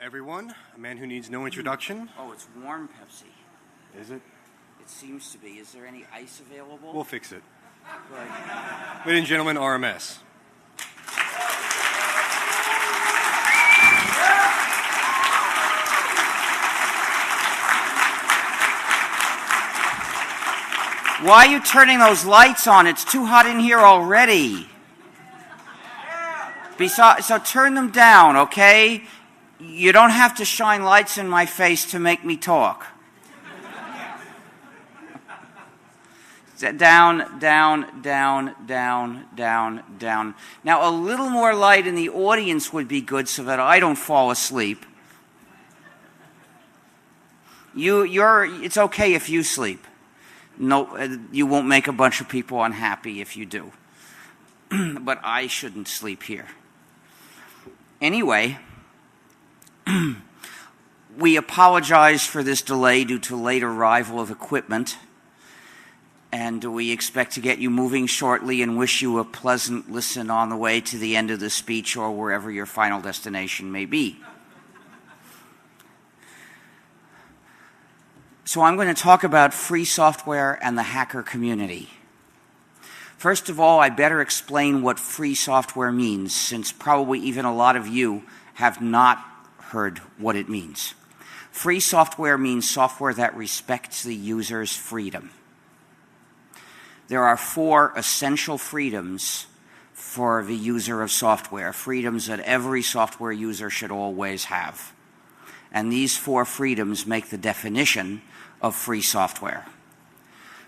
everyone. A man who needs no introduction. Oh, it's warm Pepsi. Is it? It seems to be. Is there any ice available? We'll fix it. Good. Ladies and gentlemen, RMS. Why are you turning those lights on? It's too hot in here already. So turn them down, okay? You don't have to shine lights in my face to make me talk. Down, down, down, down, down, down. Now, a little more light in the audience would be good so that I don't fall asleep. It's okay if you sleep. No, you won't make a bunch of people unhappy if you do. But I shouldn't sleep here. Anyway, we apologize for this delay due to late arrival of equipment, and we expect to get you moving shortly and wish you a pleasant listen on the way to the end of the speech or wherever your final destination may be. So I'm going to talk about free software and the hacker community. First of all, I better explain what free software means, since probably even a lot of you have not heard what it means. Free software means software that respects the user's freedom. There are 4 essential freedoms for the user of software, freedoms that every software user should always have. And these 4 freedoms make the definition of free software.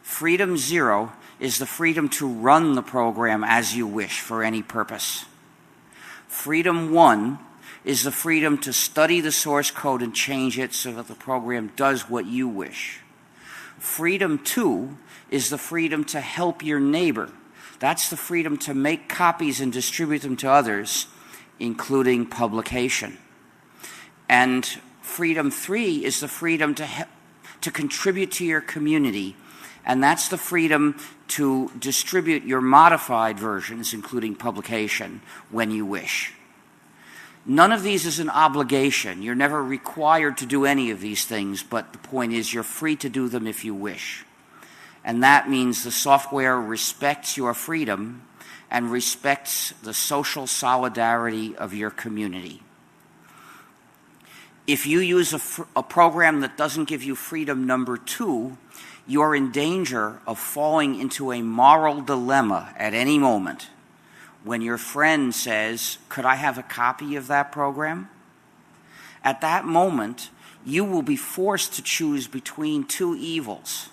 Freedom 0 is the freedom to run the program as you wish for any purpose. Freedom 1 is the freedom to study the source code and change it so that the program does what you wish. Freedom 2 is the freedom to help your neighbor. That's the freedom to make copies and distribute them to others, including publication. And freedom 3 is the freedom to contribute to your community, and that's the freedom to distribute your modified versions, including publication, when you wish. None of these is an obligation. You're never required to do any of these things, but the point is you're free to do them if you wish. And that means the software respects your freedom and respects the social solidarity of your community. If you use a program that doesn't give you freedom number 2, you're in danger of falling into a moral dilemma at any moment when your friend says, "Could I have a copy of that program?" At that moment, you will be forced to choose between 2 evils.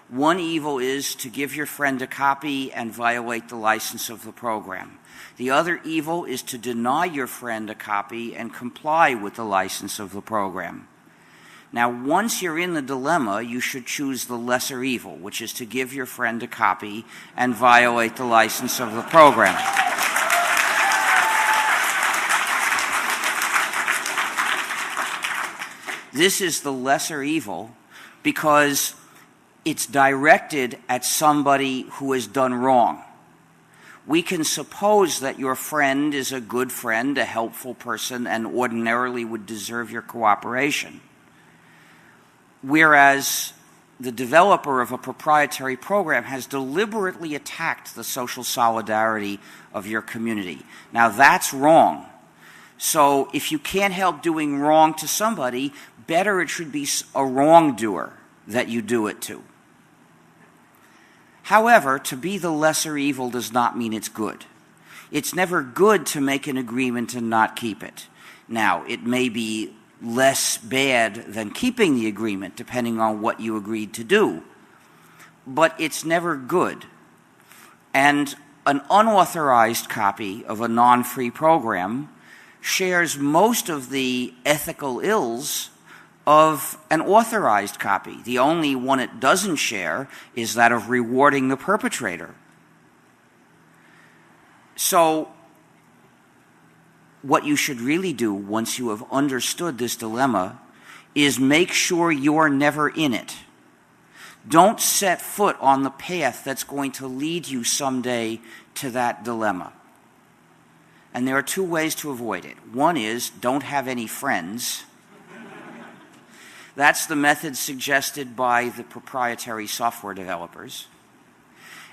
One evil is to give your friend a copy and violate the license of the program. The other evil is to deny your friend a copy and comply with the license of the program. Now, once you're in the dilemma, you should choose the lesser evil, which is to give your friend a copy and violate the license of the program. This is the lesser evil because it's directed at somebody who has done wrong. We can suppose that your friend is a good friend, a helpful person, and ordinarily would deserve your cooperation. Whereas the developer of a proprietary program has deliberately attacked the social solidarity of your community. Now, that's wrong. So if you can't help doing wrong to somebody, better it should be a wrongdoer that you do it to. However, to be the lesser evil does not mean it's good. It's never good to make an agreement and not keep it. Now, it may be less bad than keeping the agreement, depending on what you agreed to do. But it's never good. And an unauthorized copy of a non-free program shares most of the ethical ills of an authorized copy. The only one it doesn't share is that of rewarding the perpetrator. So, what you should really do once you have understood this dilemma is make sure you're never in it. Don't set foot on the path that's going to lead you someday to that dilemma. And there are two ways to avoid it. One is don't have any friends. That's the method suggested by the proprietary software developers.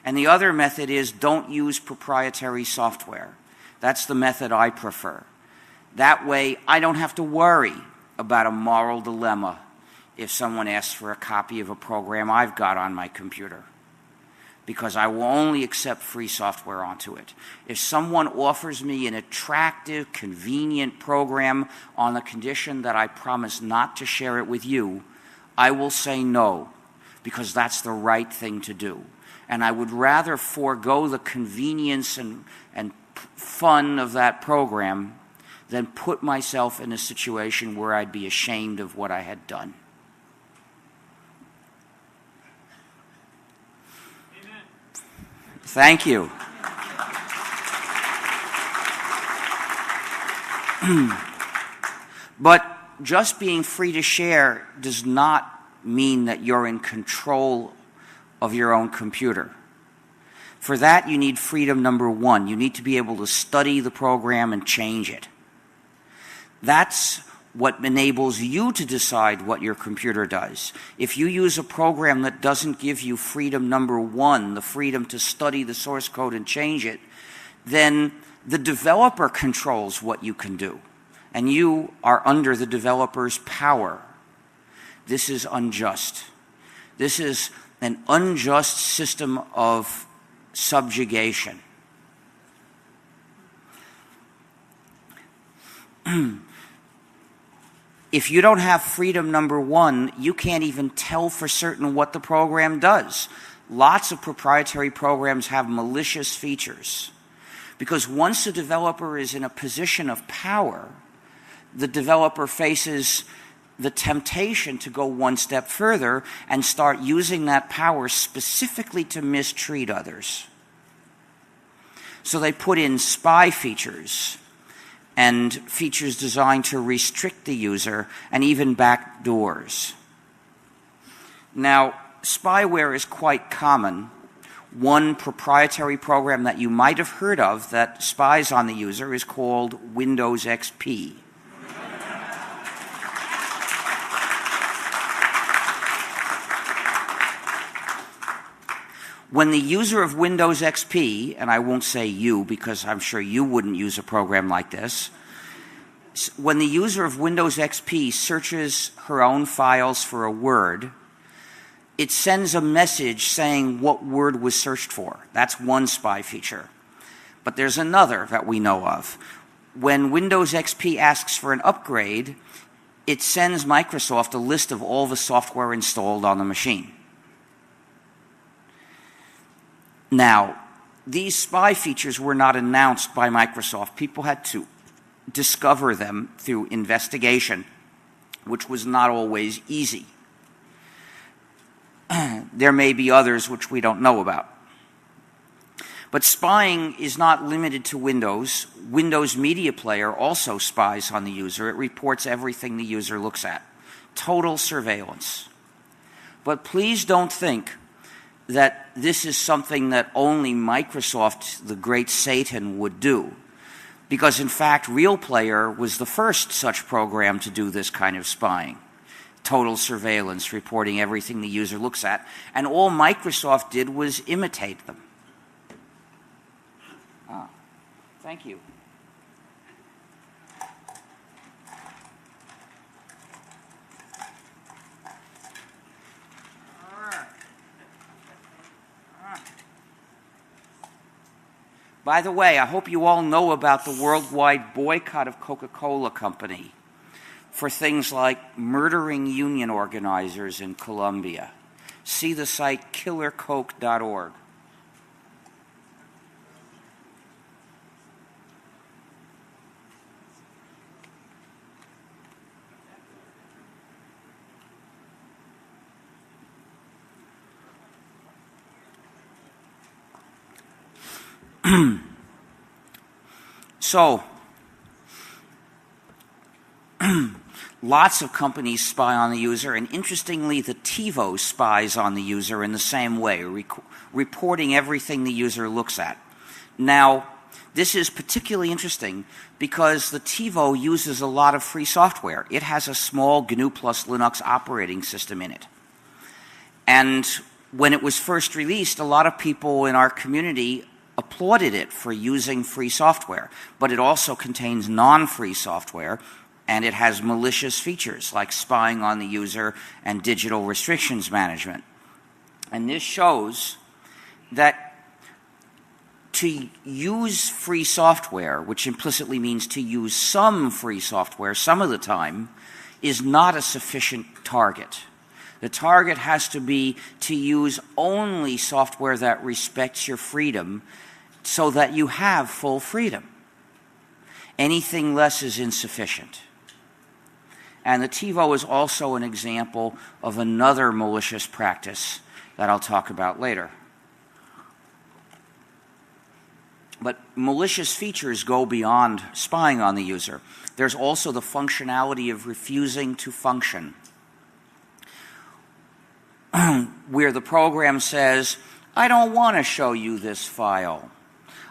And the other method is don't use proprietary software. That's the method I prefer. That way, I don't have to worry about a moral dilemma if someone asks for a copy of a program I've got on my computer, because I will only accept free software onto it. If someone offers me an attractive, convenient program on the condition that I promise not to share it with you, I will say no, because that's the right thing to do. And I would rather forego the convenience and fun of that program than put myself in a situation where I'd be ashamed of what I had done. Amen. Thank you. But just being free to share does not mean that you're in control of your own computer. For that, you need freedom number one. You need to be able to study the program and change it. That's what enables you to decide what your computer does. If you use a program that doesn't give you freedom number one, the freedom to study the source code and change it, then the developer controls what you can do, and you are under the developer's power. This is unjust. This is an unjust system of subjugation. If you don't have freedom number one, you can't even tell for certain what the program does. Lots of proprietary programs have malicious features, because once a developer is in a position of power, the developer faces the temptation to go one step further and start using that power specifically to mistreat others. So they put in spy features and features designed to restrict the user, and even backdoors. Now, spyware is quite common. One proprietary program that you might have heard of that spies on the user is called Windows XP. When the user of Windows XP, and I won't say you because I'm sure you wouldn't use a program like this, when the user of Windows XP searches her own files for a word, it sends a message saying what word was searched for. That's one spy feature. But there's another that we know of. When Windows XP asks for an upgrade, it sends Microsoft a list of all the software installed on the machine. Now, these spy features were not announced by Microsoft. People had to discover them through investigation, which was not always easy. There may be others which we don't know about. But spying is not limited to Windows. Windows Media Player also spies on the user. It reports everything the user looks at. Total surveillance. But please don't think that this is something that only Microsoft, the great Satan, would do. Because in fact, Real Player was the first such program to do this kind of spying. Total surveillance, reporting everything the user looks at. And all Microsoft did was imitate them. Thank you. By the way, I hope you all know about the worldwide boycott of Coca-Cola Company for things like murdering union organizers in Colombia. See the site killercoke.org. So, lots of companies spy on the user, and interestingly, the TiVo spies on the user in the same way, reporting everything the user looks at. Now, this is particularly interesting because the TiVo uses a lot of free software. It has a small GNU plus Linux operating system in it. And when it was first released, a lot of people in our community applauded it for using free software, but it also contains non-free software, and it has malicious features like spying on the user and digital restrictions management. And this shows that to use free software, which implicitly means to use some free software some of the time, is not a sufficient target. The target has to be to use only software that respects your freedom so that you have full freedom. Anything less is insufficient. And the TiVo is also an example of another malicious practice that I'll talk about later. But malicious features go beyond spying on the user. There's also the functionality of refusing to function, where the program says, I don't want to show you this file.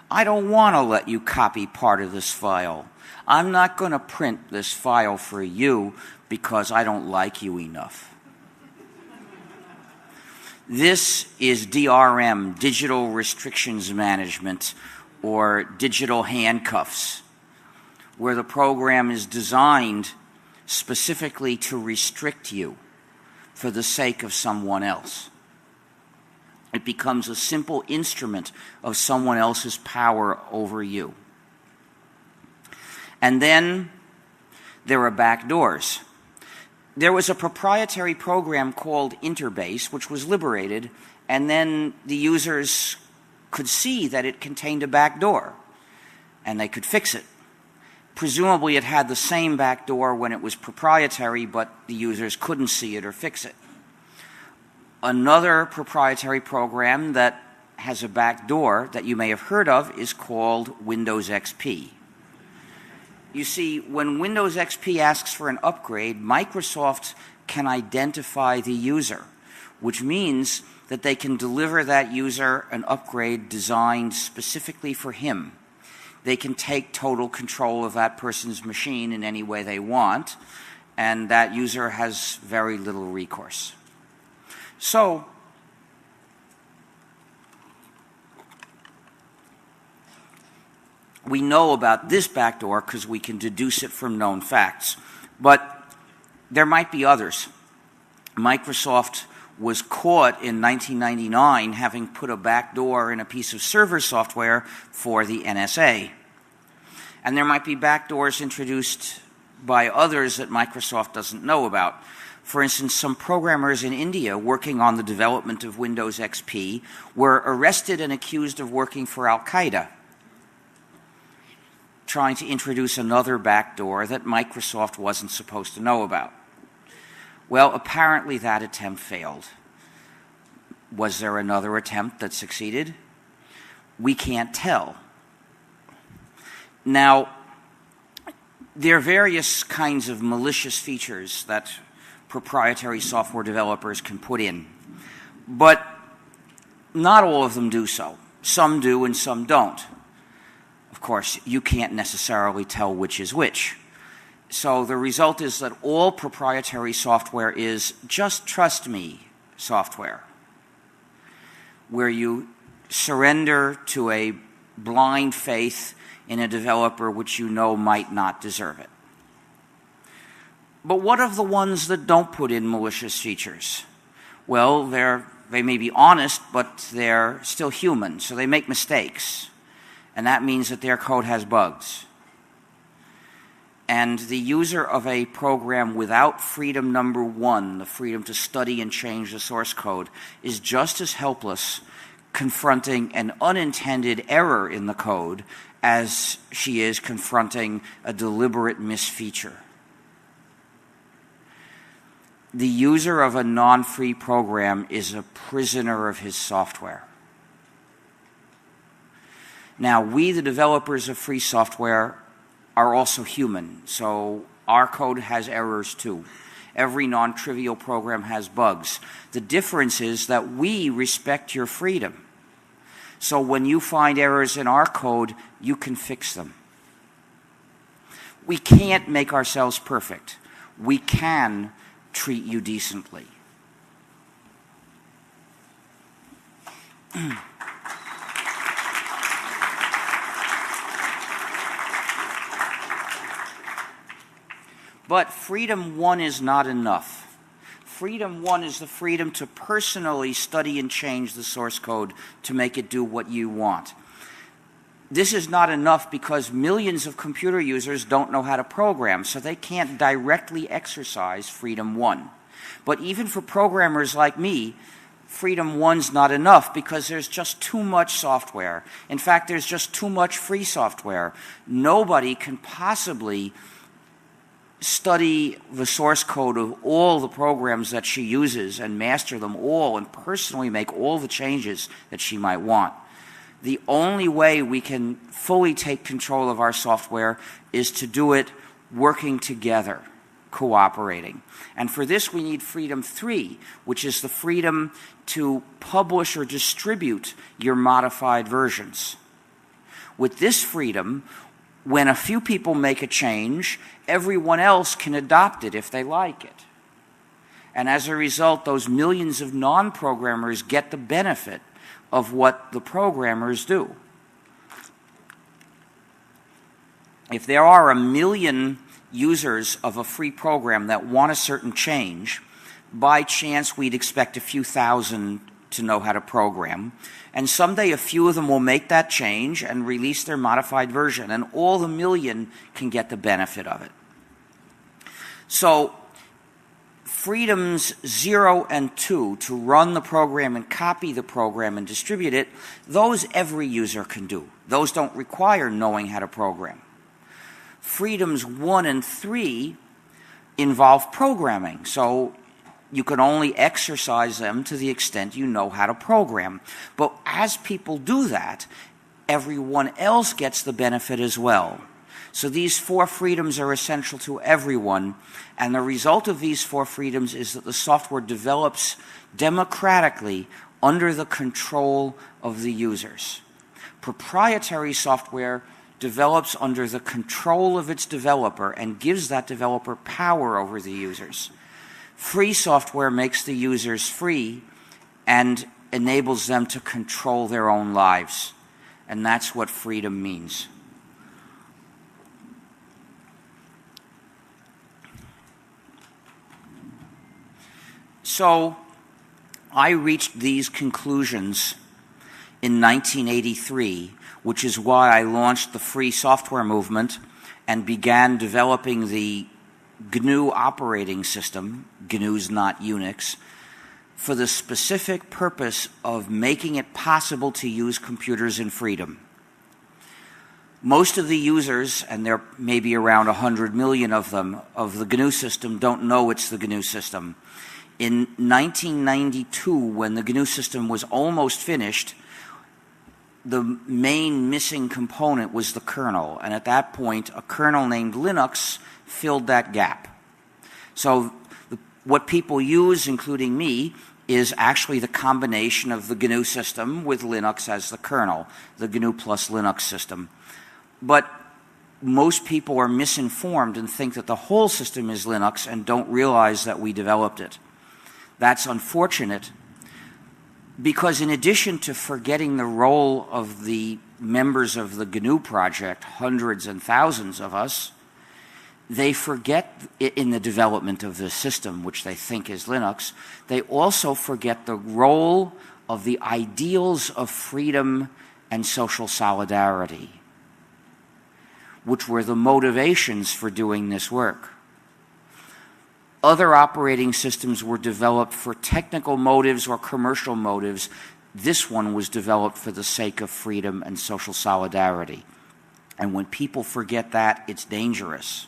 I don't want to let you copy part of this file. I'm not going to print this file for you because I don't like you enough. This is DRM, Digital Restrictions Management, or digital handcuffs, where the program is designed specifically to restrict you for the sake of someone else. It becomes a simple instrument of someone else's power over you. And then there are backdoors. There was a proprietary program called Interbase, which was liberated, and then the users could see that it contained a backdoor, and they could fix it. Presumably it had the same backdoor when it was proprietary, but the users couldn't see it or fix it. Another proprietary program that has a backdoor that you may have heard of is called Windows XP. You see, when Windows XP asks for an upgrade, Microsoft can identify the user, which means that they can deliver that user an upgrade designed specifically for him. They can take total control of that person's machine in any way they want, and that user has very little recourse. So, we know about this backdoor because we can deduce it from known facts, but there might be others. Microsoft was caught in 1999 having put a backdoor in a piece of server software for the NSA. And there might be backdoors introduced by others that Microsoft doesn't know about. For instance, some programmers in India working on the development of Windows XP were arrested and accused of working for Al-Qaeda, trying to introduce another backdoor that Microsoft wasn't supposed to know about. Well, apparently that attempt failed. Was there another attempt that succeeded? We can't tell. Now, there are various kinds of malicious features that proprietary software developers can put in, but not all of them do so. Some do and some don't. Of course, you can't necessarily tell which is which. So the result is that all proprietary software is just trust me software, where you surrender to a blind faith in a developer which you know might not deserve it. But what of the ones that don't put in malicious features? Well, they may be honest, but they're still human, so they make mistakes. And that means that their code has bugs. And the user of a program without freedom number one, the freedom to study and change the source code, is just as helpless confronting an unintended error in the code as she is confronting a deliberate misfeature. The user of a non-free program is a prisoner of his software. Now, we, the developers of free software, are also human, so our code has errors too. Every non-trivial program has bugs. The difference is that we respect your freedom. So when you find errors in our code, you can fix them. We can't make ourselves perfect. We can treat you decently. But freedom 1 is not enough. Freedom 1 is the freedom to personally study and change the source code to make it do what you want. This is not enough because millions of computer users don't know how to program, so they can't directly exercise freedom 1. But even for programmers like me, freedom 1's not enough because there's just too much software. In fact, there's just too much free software. Nobody can possibly study the source code of all the programs that she uses and master them all and personally make all the changes that she might want. The only way we can fully take control of our software is to do it working together, cooperating. And for this we need freedom 3, which is the freedom to publish or distribute your modified versions. With this freedom, when a few people make a change, everyone else can adopt it if they like it. And as a result, those millions of non-programmers get the benefit of what the programmers do. If there are 1 million users of a free program that want a certain change, by chance we'd expect a few thousand to know how to program. And someday a few of them will make that change and release their modified version, and all the million can get the benefit of it. So freedoms 0 and 2, to run the program and copy the program and distribute it, those every user can do. Those don't require knowing how to program. Freedoms 1 and 3 involve programming, so you can only exercise them to the extent you know how to program. But as people do that, everyone else gets the benefit as well. So these 4 freedoms are essential to everyone, and the result of these 4 freedoms is that the software develops democratically under the control of the users. Proprietary software develops under the control of its developer and gives that developer power over the users. Free software makes the users free and enables them to control their own lives. And that's what freedom means. So I reached these conclusions in 1983, which is why I launched the free software movement and began developing the GNU operating system, GNU's not Unix, for the specific purpose of making it possible to use computers in freedom. Most of the users, and there may be around 100 million of them, of the GNU system don't know it's the GNU system. In 1992, when the GNU system was almost finished, the main missing component was the kernel, and at that point a kernel named Linux filled that gap. So what people use, including me, is actually the combination of the GNU system with Linux as the kernel, the GNU plus Linux system. But most people are misinformed and think that the whole system is Linux and don't realize that we developed it. That's unfortunate, because in addition to forgetting the role of the members of the GNU project, hundreds and thousands of us, they forget in the development of the system, which they think is Linux, they also forget the role of the ideals of freedom and social solidarity, which were the motivations for doing this work. Other operating systems were developed for technical motives or commercial motives. This one was developed for the sake of freedom and social solidarity. And when people forget that, it's dangerous.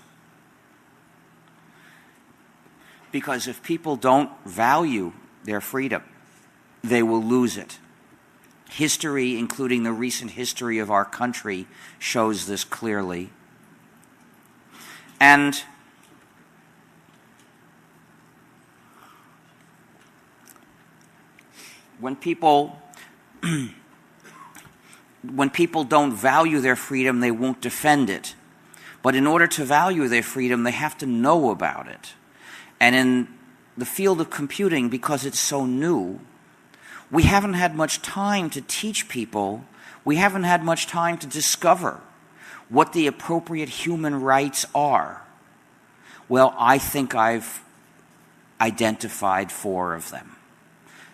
Because if people don't value their freedom, they will lose it. History, including the recent history of our country, shows this clearly. And when people when people don't value their freedom, they won't defend it. But in order to value their freedom, they have to know about it. And in the field of computing, because it's so new, we haven't had much time to teach people, we haven't had much time to discover what the appropriate human rights are. Well, I think I've identified 4 of them.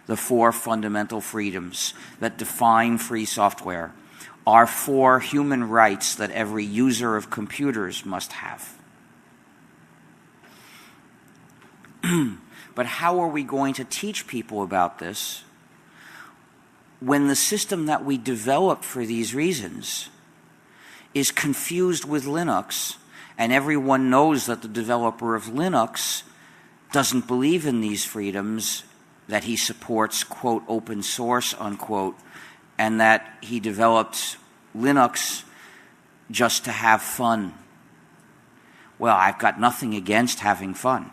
The 4 fundamental freedoms that define free software are 4 human rights that every user of computers must have. But how are we going to teach people about this when the system that we developed for these reasons is confused with Linux, and everyone knows that the developer of Linux doesn't believe in these freedoms, that he supports, quote, open source, unquote, and that he developed Linux just to have fun? Well, I've got nothing against having fun.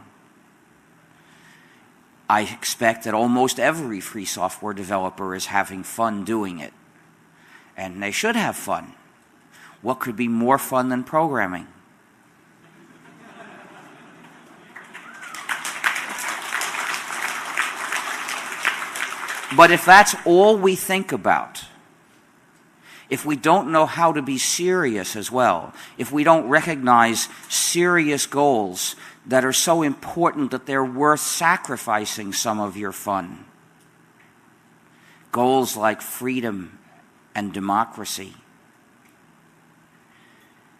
I expect that almost every free software developer is having fun doing it. And they should have fun. What could be more fun than programming? But if that's all we think about, if we don't know how to be serious as well, if we don't recognize serious goals that are so important that they're worth sacrificing some of your fun, goals like freedom and democracy,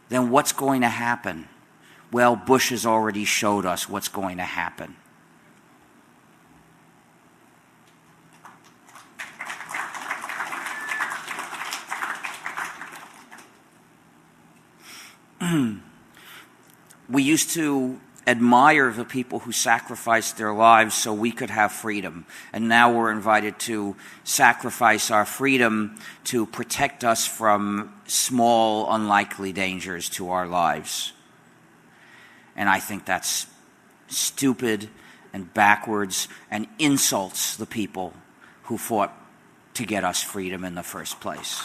then what's going to happen? Well, Bush has already showed us what's going to happen. We used to admire the people who sacrificed their lives so we could have freedom. And now we're invited to sacrifice our freedom to protect us from small, unlikely dangers to our lives. And I think that's stupid and backwards and insults the people who fought to get us freedom in the first place.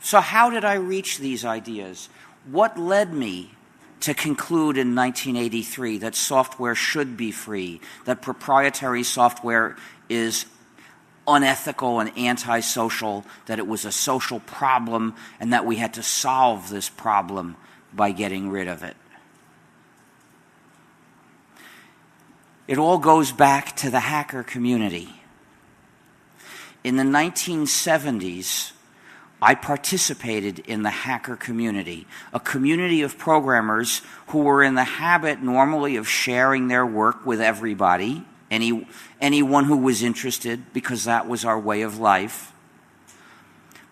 So how did I reach these ideas? What led me to conclude in 1983 that software should be free, that proprietary software is unethical and antisocial, that it was a social problem, and that we had to solve this problem by getting rid of it? It all goes back to the hacker community. In the 1970s, I participated in the hacker community, a community of programmers who were in the habit normally of sharing their work with everybody, anyone who was interested, because that was our way of life,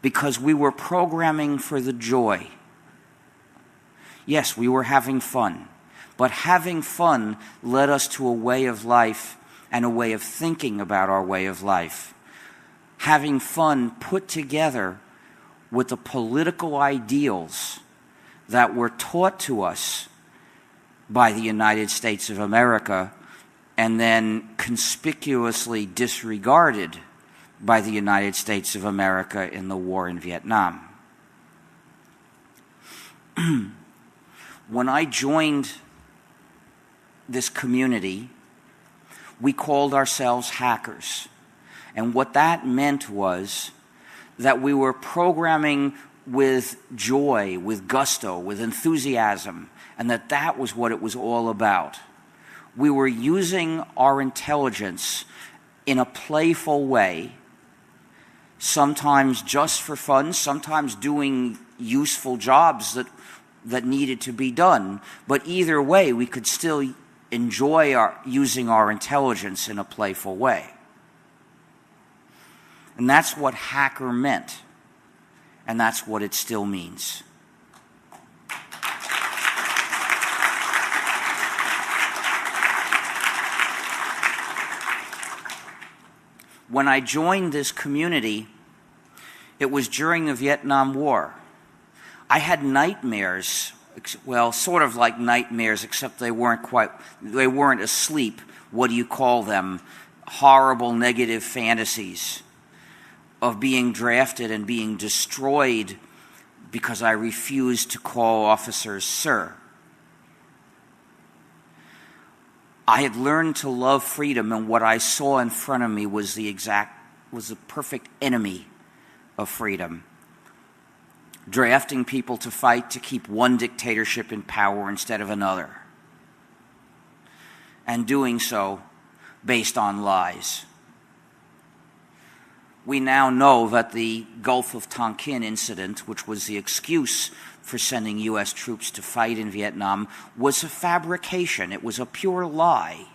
because we were programming for the joy. Yes, we were having fun, but having fun led us to a way of life and a way of thinking about our way of life. Having fun put together with the political ideals that were taught to us by the United States of America and then conspicuously disregarded by the United States of America in the war in Vietnam. When I joined this community, we called ourselves hackers. And what that meant was that we were programming with joy, with gusto, with enthusiasm, and that was what it was all about. We were using our intelligence in a playful way, sometimes just for fun, sometimes doing useful jobs that needed to be done. But either way, we could still enjoy using our intelligence in a playful way. And that's what hacker meant, and that's what it still means. When I joined this community, it was during the Vietnam War. I had nightmares well, sort of like nightmares, except they weren't asleep. What do you call them? Horrible negative fantasies of being drafted and being destroyed because I refused to call officers sir. I had learned to love freedom, and what I saw in front of me was the perfect enemy of freedom. Drafting people to fight to keep one dictatorship in power instead of another. And doing so based on lies. We now know that the Gulf of Tonkin incident, which was the excuse for sending U.S. troops to fight in Vietnam, was a fabrication. It was a pure lie.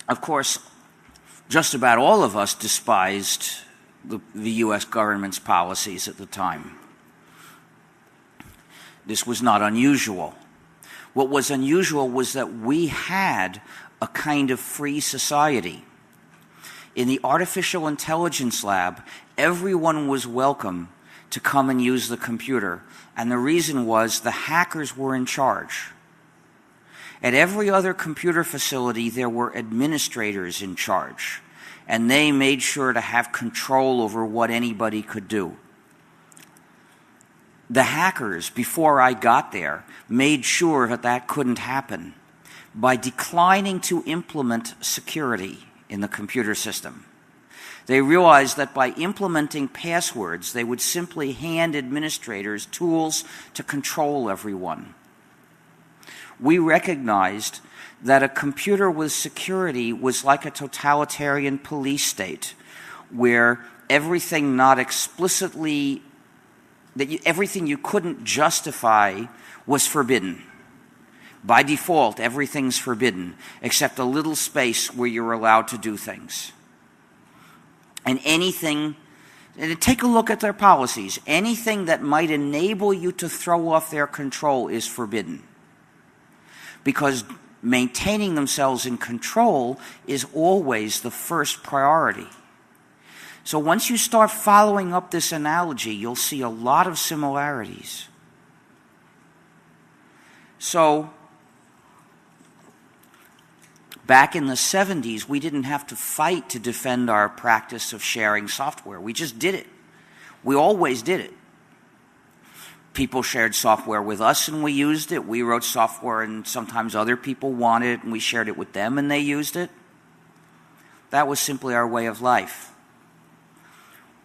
Of course, just about all of us despised the U.S. government's policies at the time. This was not unusual. What was unusual was that we had a kind of free society. In the artificial intelligence lab, everyone was welcome to come and use the computer, and the reason was the hackers were in charge. At every other computer facility, there were administrators in charge, and they made sure to have control over what anybody could do. The hackers, before I got there, made sure that that couldn't happen by declining to implement security in the computer system. They realized that by implementing passwords, they would simply hand administrators tools to control everyone. We recognized that a computer with security was like a totalitarian police state, where everything everything you couldn't justify was forbidden. By default, everything's forbidden, except a little space where you're allowed to do things. And take a look at their policies. Anything that might enable you to throw off their control is forbidden. Because maintaining themselves in control is always the first priority. So once you start following up this analogy, you'll see a lot of similarities. So, back in the 70s, we didn't have to fight to defend our practice of sharing software. We just did it. We always did it. People shared software with us and we used it. We wrote software and sometimes other people wanted it and we shared it with them and they used it. That was simply our way of life.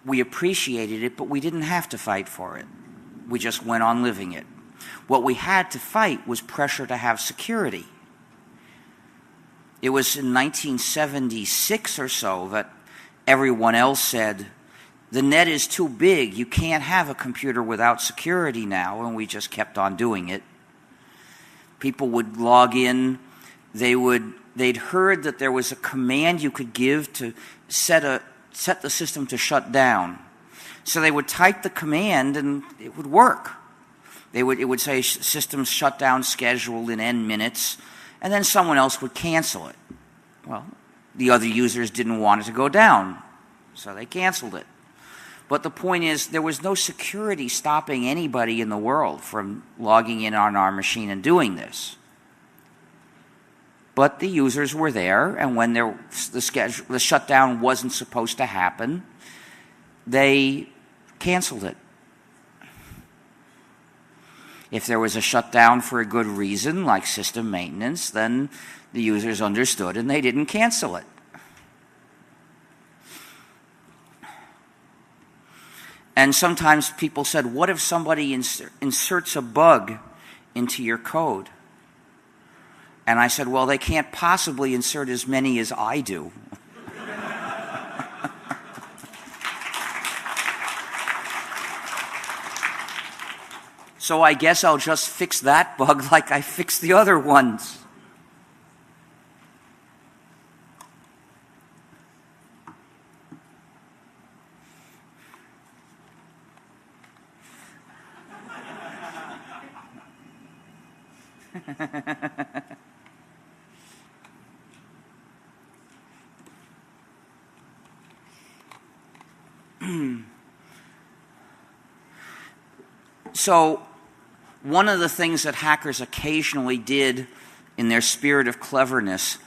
We appreciated it, but we didn't have to fight for it. We just went on living it. What we had to fight was pressure to have security. It was in 1976 or so that everyone else said, the net is too big, you can't have a computer without security now, and we just kept on doing it. People would log in, they'd heard that there was a command you could give to set the system to shut down. So they would type the command and it would work. It would say system shutdown scheduled in N minutes, and then someone else would cancel it. Well, the other users didn't want it to go down, so they canceled it. But the point is, there was no security stopping anybody in the world from logging in on our machine and doing this. But the users were there, and when the shutdown wasn't supposed to happen, they canceled it. If there was a shutdown for a good reason, like system maintenance, then the users understood and they didn't cancel it. And sometimes people said, what if somebody inserts a bug into your code? And I said, well, they can't possibly insert as many as I do. So I guess I'll just fix that bug like I fixed the other ones. So one of the things that hackers occasionally did in their spirit of cleverness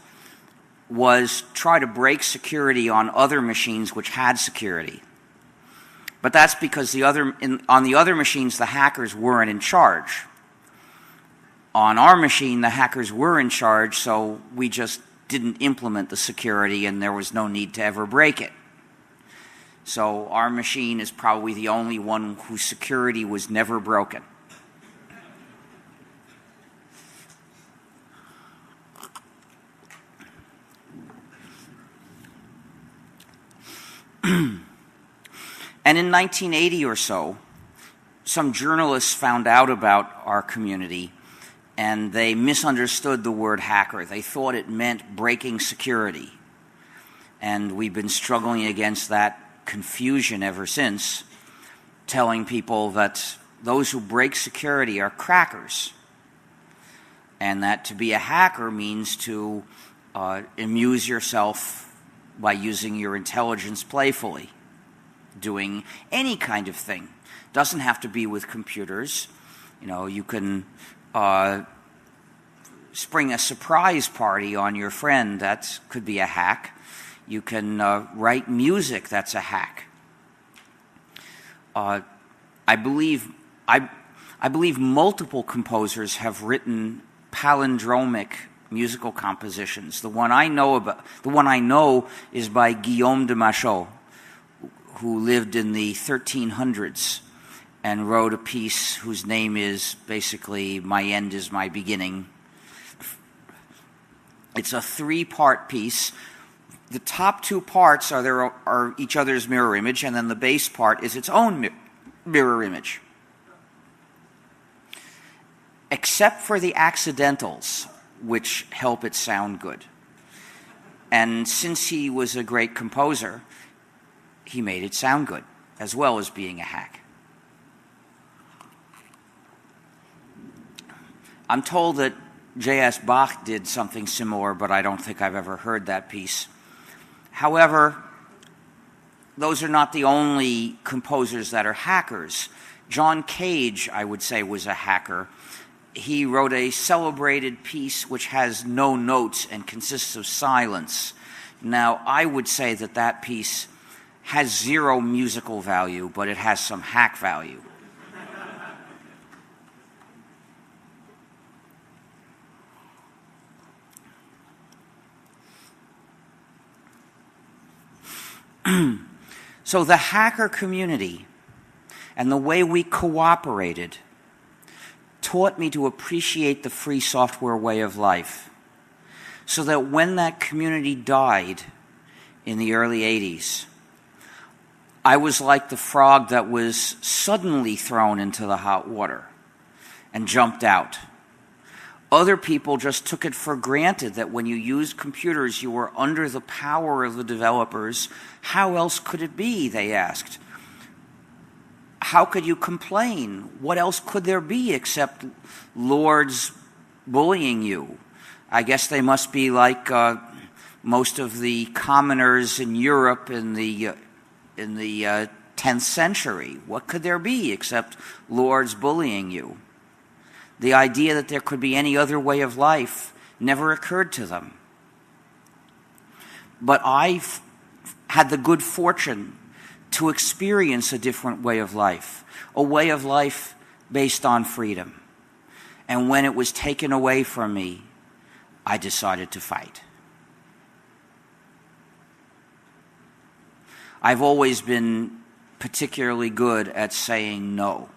was try to break security on other machines which had security. But that's because on the other machines, the hackers weren't in charge. On our machine, the hackers were in charge, so we just didn't implement the security and there was no need to ever break it. So our machine is probably the only one whose security was never broken. And in 1980 or so, some journalists found out about our community and they misunderstood the word hacker. They thought it meant breaking security. And we've been struggling against that confusion ever since, telling people that those who break security are crackers. And that to be a hacker means to amuse yourself by using your intelligence playfully, doing any kind of thing. Doesn't have to be with computers. You know, you can spring a surprise party on your friend. That could be a hack. You can write music. That's a hack. I believe multiple composers have written palindromic musical compositions. The one I know is by Guillaume de Machaut, who lived in the 1300s and wrote a piece whose name is basically "My End is My Beginning." It's a 3-part piece. The top 2 parts are each other's mirror image, and then the bass part is its own mirror image. Except for the accidentals, which help it sound good. And since he was a great composer, he made it sound good, as well as being a hack. I'm told that J.S. Bach did something similar, but I don't think I've ever heard that piece. However, those are not the only composers that are hackers. John Cage, I would say, was a hacker. He wrote a celebrated piece which has no notes and consists of silence. Now, I would say that that piece has 0 musical value, but it has some hack value. So the hacker community and the way we cooperated taught me to appreciate the free software way of life, so that when that community died in the early 80s, I was like the frog that was suddenly thrown into the hot water and jumped out. Other people just took it for granted that when you used computers, you were under the power of the developers. How else could it be, they asked. How could you complain? What else could there be except lords bullying you? I guess they must be like most of the commoners in Europe in the 10th century. What could there be except lords bullying you? The idea that there could be any other way of life never occurred to them. But I've had the good fortune to experience a different way of life, a way of life based on freedom. And when it was taken away from me, I decided to fight. I've always been particularly good at saying no.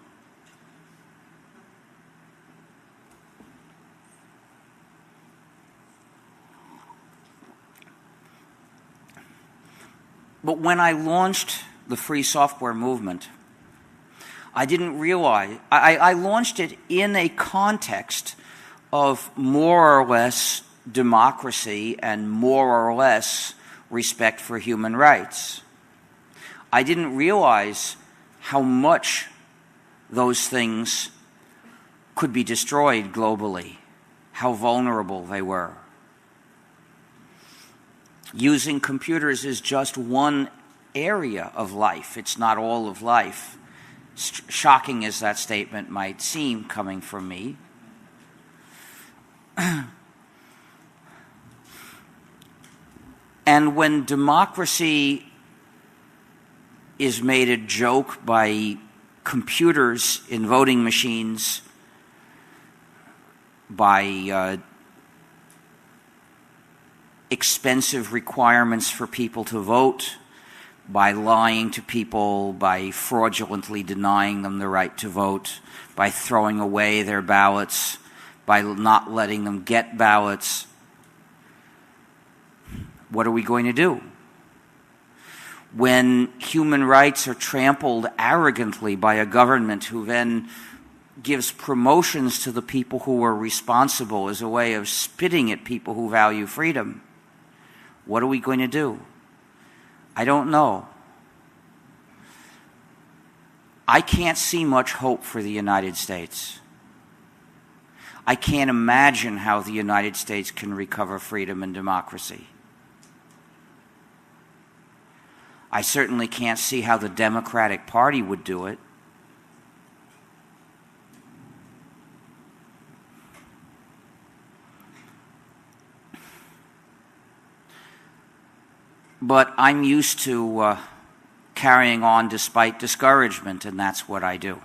But when I launched the free software movement, I didn't realize, I launched it in a context of more or less democracy and more or less respect for human rights. I didn't realize how much those things could be destroyed globally, how vulnerable they were. Using computers is just one area of life. It's not all of life. Shocking as that statement might seem coming from me. And when democracy is made a joke by computers in voting machines, by expensive requirements for people to vote, by lying to people, by fraudulently denying them the right to vote, by throwing away their ballots, by not letting them get ballots, what are we going to do? When human rights are trampled arrogantly by a government who then gives promotions to the people who are responsible as a way of spitting at people who value freedom, what are we going to do? I don't know. I can't see much hope for the United States. I can't imagine how the United States can recover freedom and democracy. I certainly can't see how the Democratic Party would do it. But I'm used to carrying on despite discouragement, and that's what I do.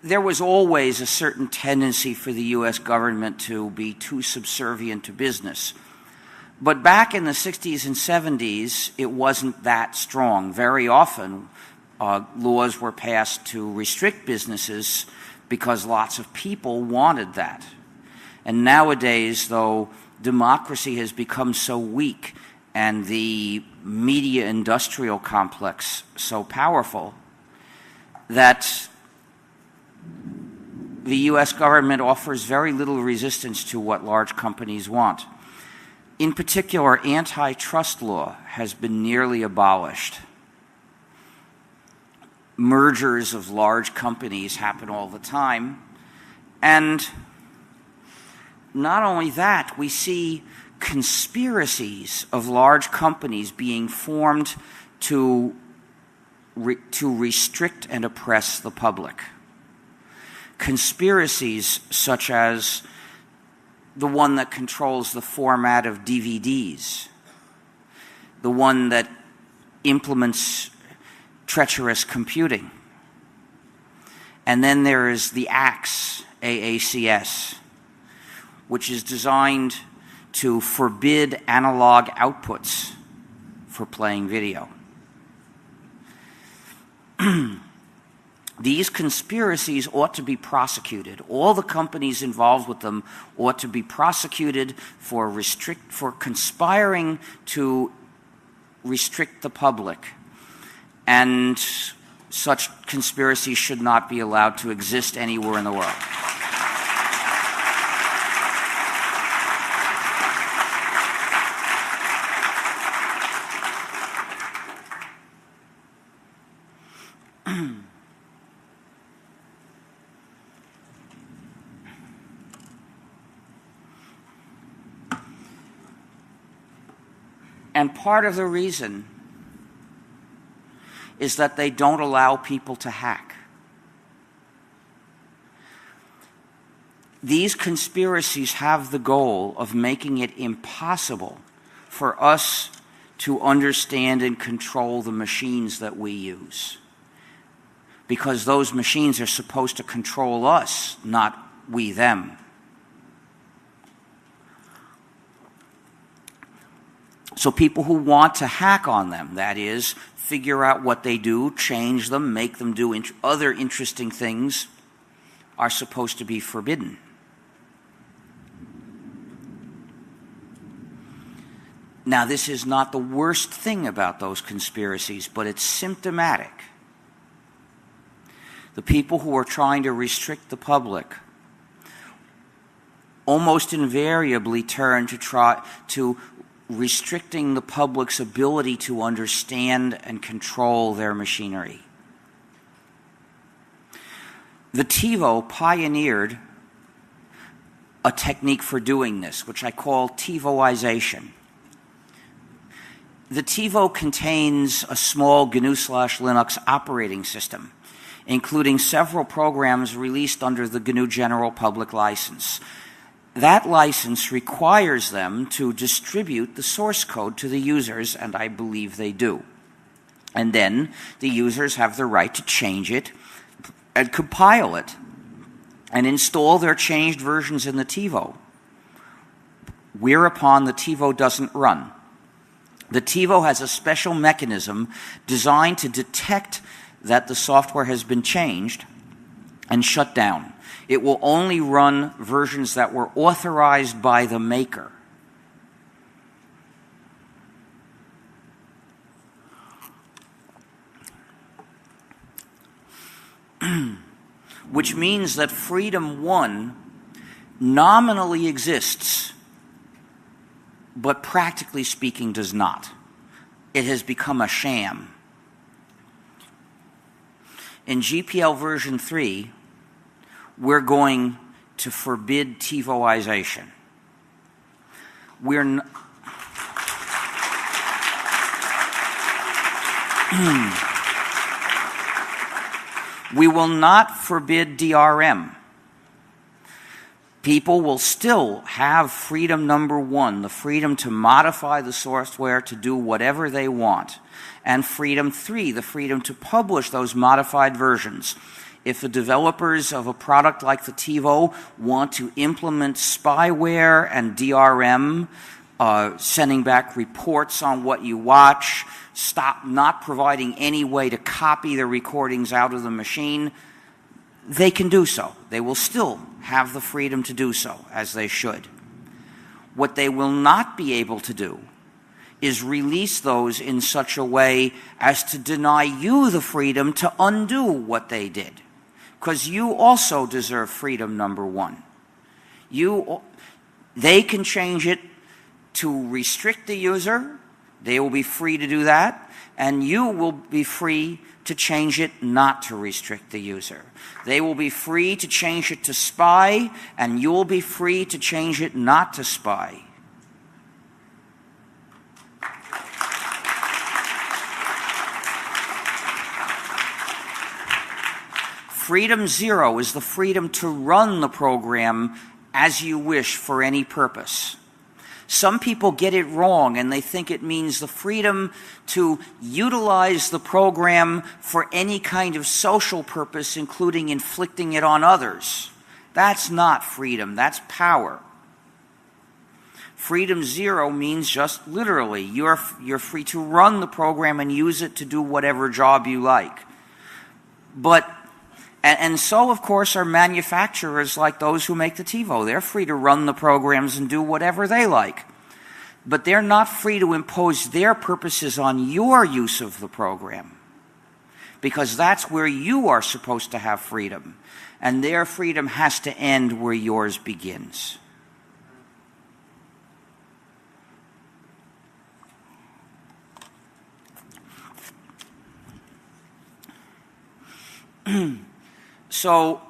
There was always a certain tendency for the U.S. government to be too subservient to business. But back in the 60s and 70s, it wasn't that strong. Very often, laws were passed to restrict businesses because lots of people wanted that. And nowadays, though, democracy has become so weak and the media industrial complex so powerful that the U.S. government offers very little resistance to what large companies want. In particular, antitrust law has been nearly abolished. Mergers of large companies happen all the time. And not only that, we see conspiracies of large companies being formed to restrict and oppress the public. Conspiracies such as the one that controls the format of DVDs, the one that implements treacherous computing. And then there is the AACS, which is designed to forbid analog outputs for playing video. These conspiracies ought to be prosecuted. All the companies involved with them ought to be prosecuted for conspiring to restrict the public. And such conspiracies should not be allowed to exist anywhere in the world. And part of the reason is that they don't allow people to hack. These conspiracies have the goal of making it impossible for us to understand and control the machines that we use. Because those machines are supposed to control us, not we them. So people who want to hack on them, that is, figure out what they do, change them, make them do other interesting things, are supposed to be forbidden. Now, this is not the worst thing about those conspiracies, but it's symptomatic. The people who are trying to restrict the public almost invariably turn to restricting the public's ability to understand and control their machinery. The TiVo pioneered a technique for doing this, which I call TiVoization. The TiVo contains a small GNU/Linux operating system, including several programs released under the GNU General Public License. That license requires them to distribute the source code to the users, and I believe they do. And then the users have the right to change it and compile it and install their changed versions in the TiVo, whereupon the TiVo doesn't run. The TiVo has a special mechanism designed to detect that the software has been changed and shut down. It will only run versions that were authorized by the maker. Which means that Freedom 1 nominally exists, but practically speaking does not. It has become a sham. In GPL version 3, we're going to forbid TiVoization. We will not forbid DRM. People will still have freedom number 1, the freedom to modify the software to do whatever they want, and freedom 3, the freedom to publish those modified versions. If the developers of a product like the TiVo want to implement spyware and DRM, sending back reports on what you watch, stop not providing any way to copy the recordings out of the machine, they can do so. They will still have the freedom to do so, as they should. What they will not be able to do is release those in such a way as to deny you the freedom to undo what they did, because you also deserve freedom number 1. They can change it to restrict the user. They will be free to do that, and you will be free to change it not to restrict the user. They will be free to change it to spy, and you will be free to change it not to spy. Freedom 0 is the freedom to run the program as you wish for any purpose. Some people get it wrong, and they think it means the freedom to utilize the program for any kind of social purpose, including inflicting it on others. That's not freedom, that's power. Freedom 0 means just literally, you're free to run the program and use it to do whatever job you like. And so, of course, are manufacturers like those who make the TiVo. They're free to run the programs and do whatever they like. But they're not free to impose their purposes on your use of the program, because that's where you are supposed to have freedom. And their freedom has to end where yours begins. So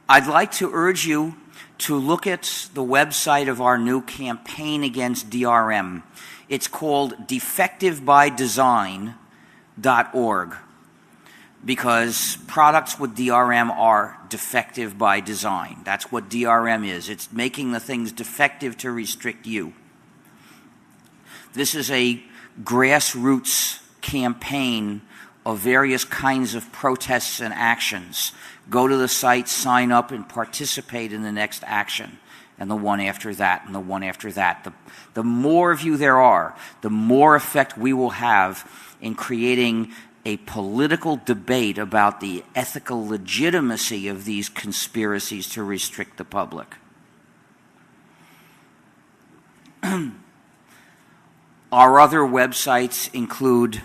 I'd like to urge you to look at the website of our new campaign against DRM. It's called defectivebydesign.org, because products with DRM are defective by design. That's what DRM is. It's making the things defective to restrict you. This is a grassroots campaign of various kinds of protests and actions. Go to the site, sign up, and participate in the next action, and the one after that, and the one after that. The more of you there are, the more effect we will have in creating a political debate about the ethical legitimacy of these conspiracies to restrict the public. Our other websites include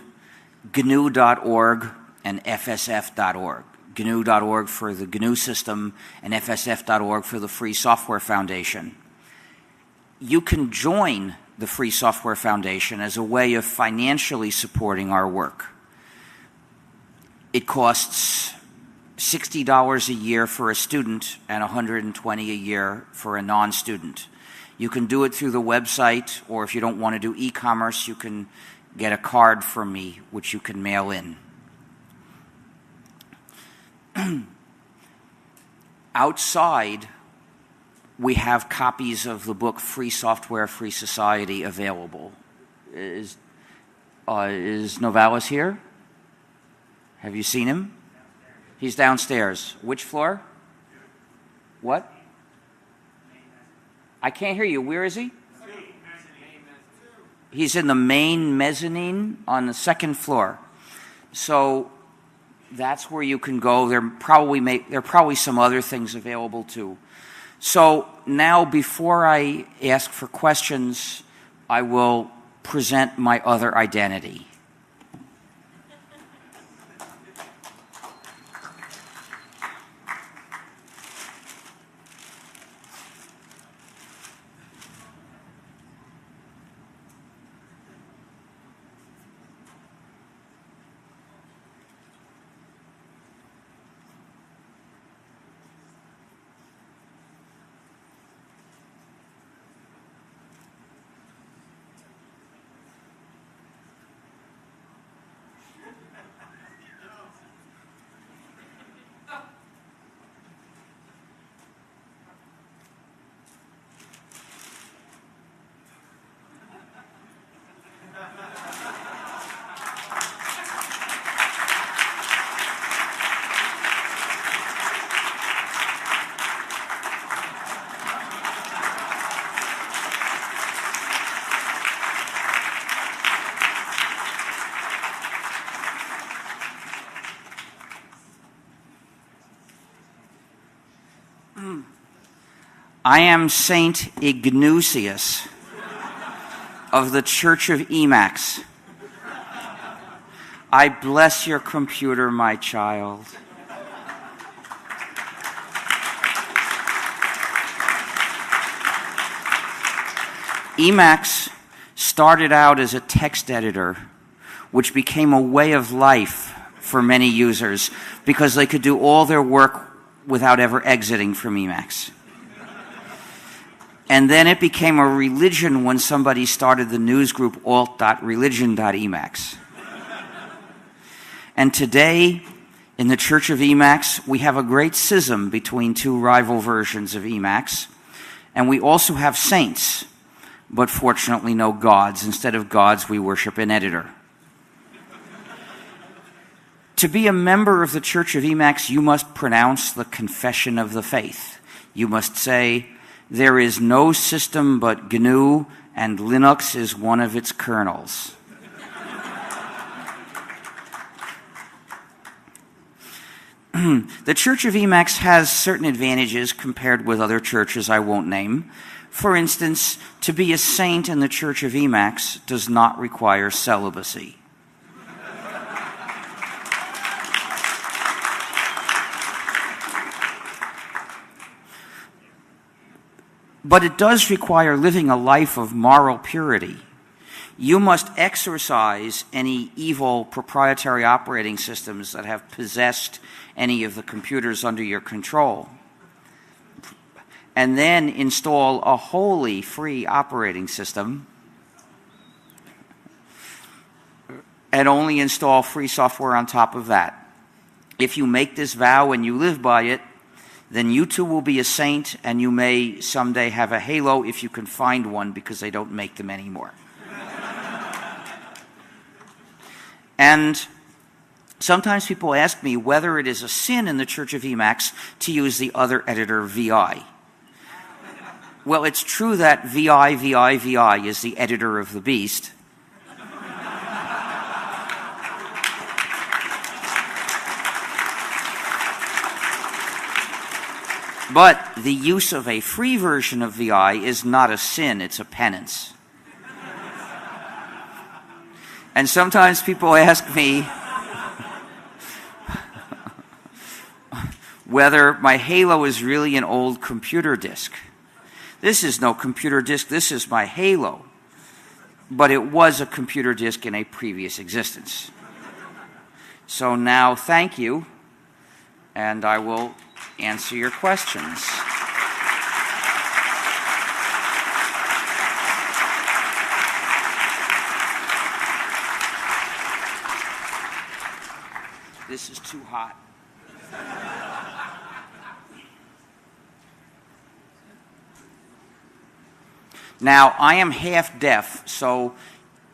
GNU.org and FSF.org. GNU.org for the GNU system and FSF.org for the Free Software Foundation. You can join the Free Software Foundation as a way of financially supporting our work. It costs $60 a year for a student and $120 a year for a non-student. You can do it through the website, or if you don't want to do e-commerce, you can get a card from me, which you can mail in. Outside, we have copies of the book Free Software, Free Society available. Is Novalis here? Have you seen him? He's downstairs. Which floor? What? I can't hear you. Where is he? He's in the main mezzanine on the second floor. So that's where you can go. There are probably some other things available too. So now, before I ask for questions, I will present my other identity. I am Saint Ignatius of the Church of Emacs. I bless your computer, my child. Emacs started out as a text editor, which became a way of life for many users because they could do all their work without ever exiting from Emacs. And then it became a religion when somebody started the news group alt.religion.emacs. And today, in the Church of Emacs, we have a great schism between two rival versions of Emacs. And we also have saints, but fortunately no gods. Instead of gods, we worship an editor. To be a member of the Church of Emacs, you must pronounce the Confession of the Faith. You must say, "There is no system but GNU, and Linux is one of its kernels." The Church of Emacs has certain advantages compared with other churches I won't name. For instance, to be a saint in the Church of Emacs does not require celibacy. But it does require living a life of moral purity. You must exorcise any evil proprietary operating systems that have possessed any of the computers under your control. And then install a wholly free operating system and only install free software on top of that. If you make this vow and you live by it, then you too will be a saint, and you may someday have a halo if you can find one, because they don't make them anymore. And sometimes people ask me whether it is a sin in the Church of Emacs to use the other editor, VI. Well, it's true that VI is the editor of the beast. But the use of a free version of VI is not a sin, it's a penance. And sometimes people ask me whether my Halo is really an old computer disk. This is no computer disk, this is my Halo. But it was a computer disk in a previous existence. So now, thank you. and I will answer your questions. This is too hot. Now, I am half deaf, so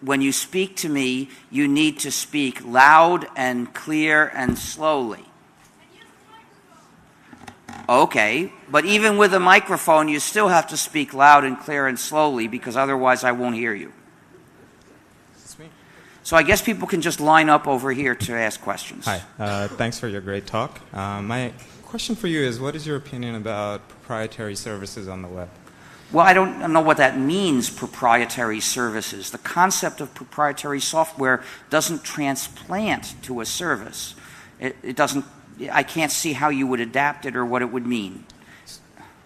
when you speak to me, you need to speak loud and clear and slowly. Okay, but even with a microphone, you still have to speak loud and clear and slowly because otherwise I won't hear you. So I guess people can just line up over here to ask questions. Hi, thanks for your great talk. My question for you is, what is your opinion about proprietary services on the web? Well, I don't know what that means, proprietary services. The concept of proprietary software doesn't transplant to a service. It doesn't, I can't see how you would adapt it or what it would mean.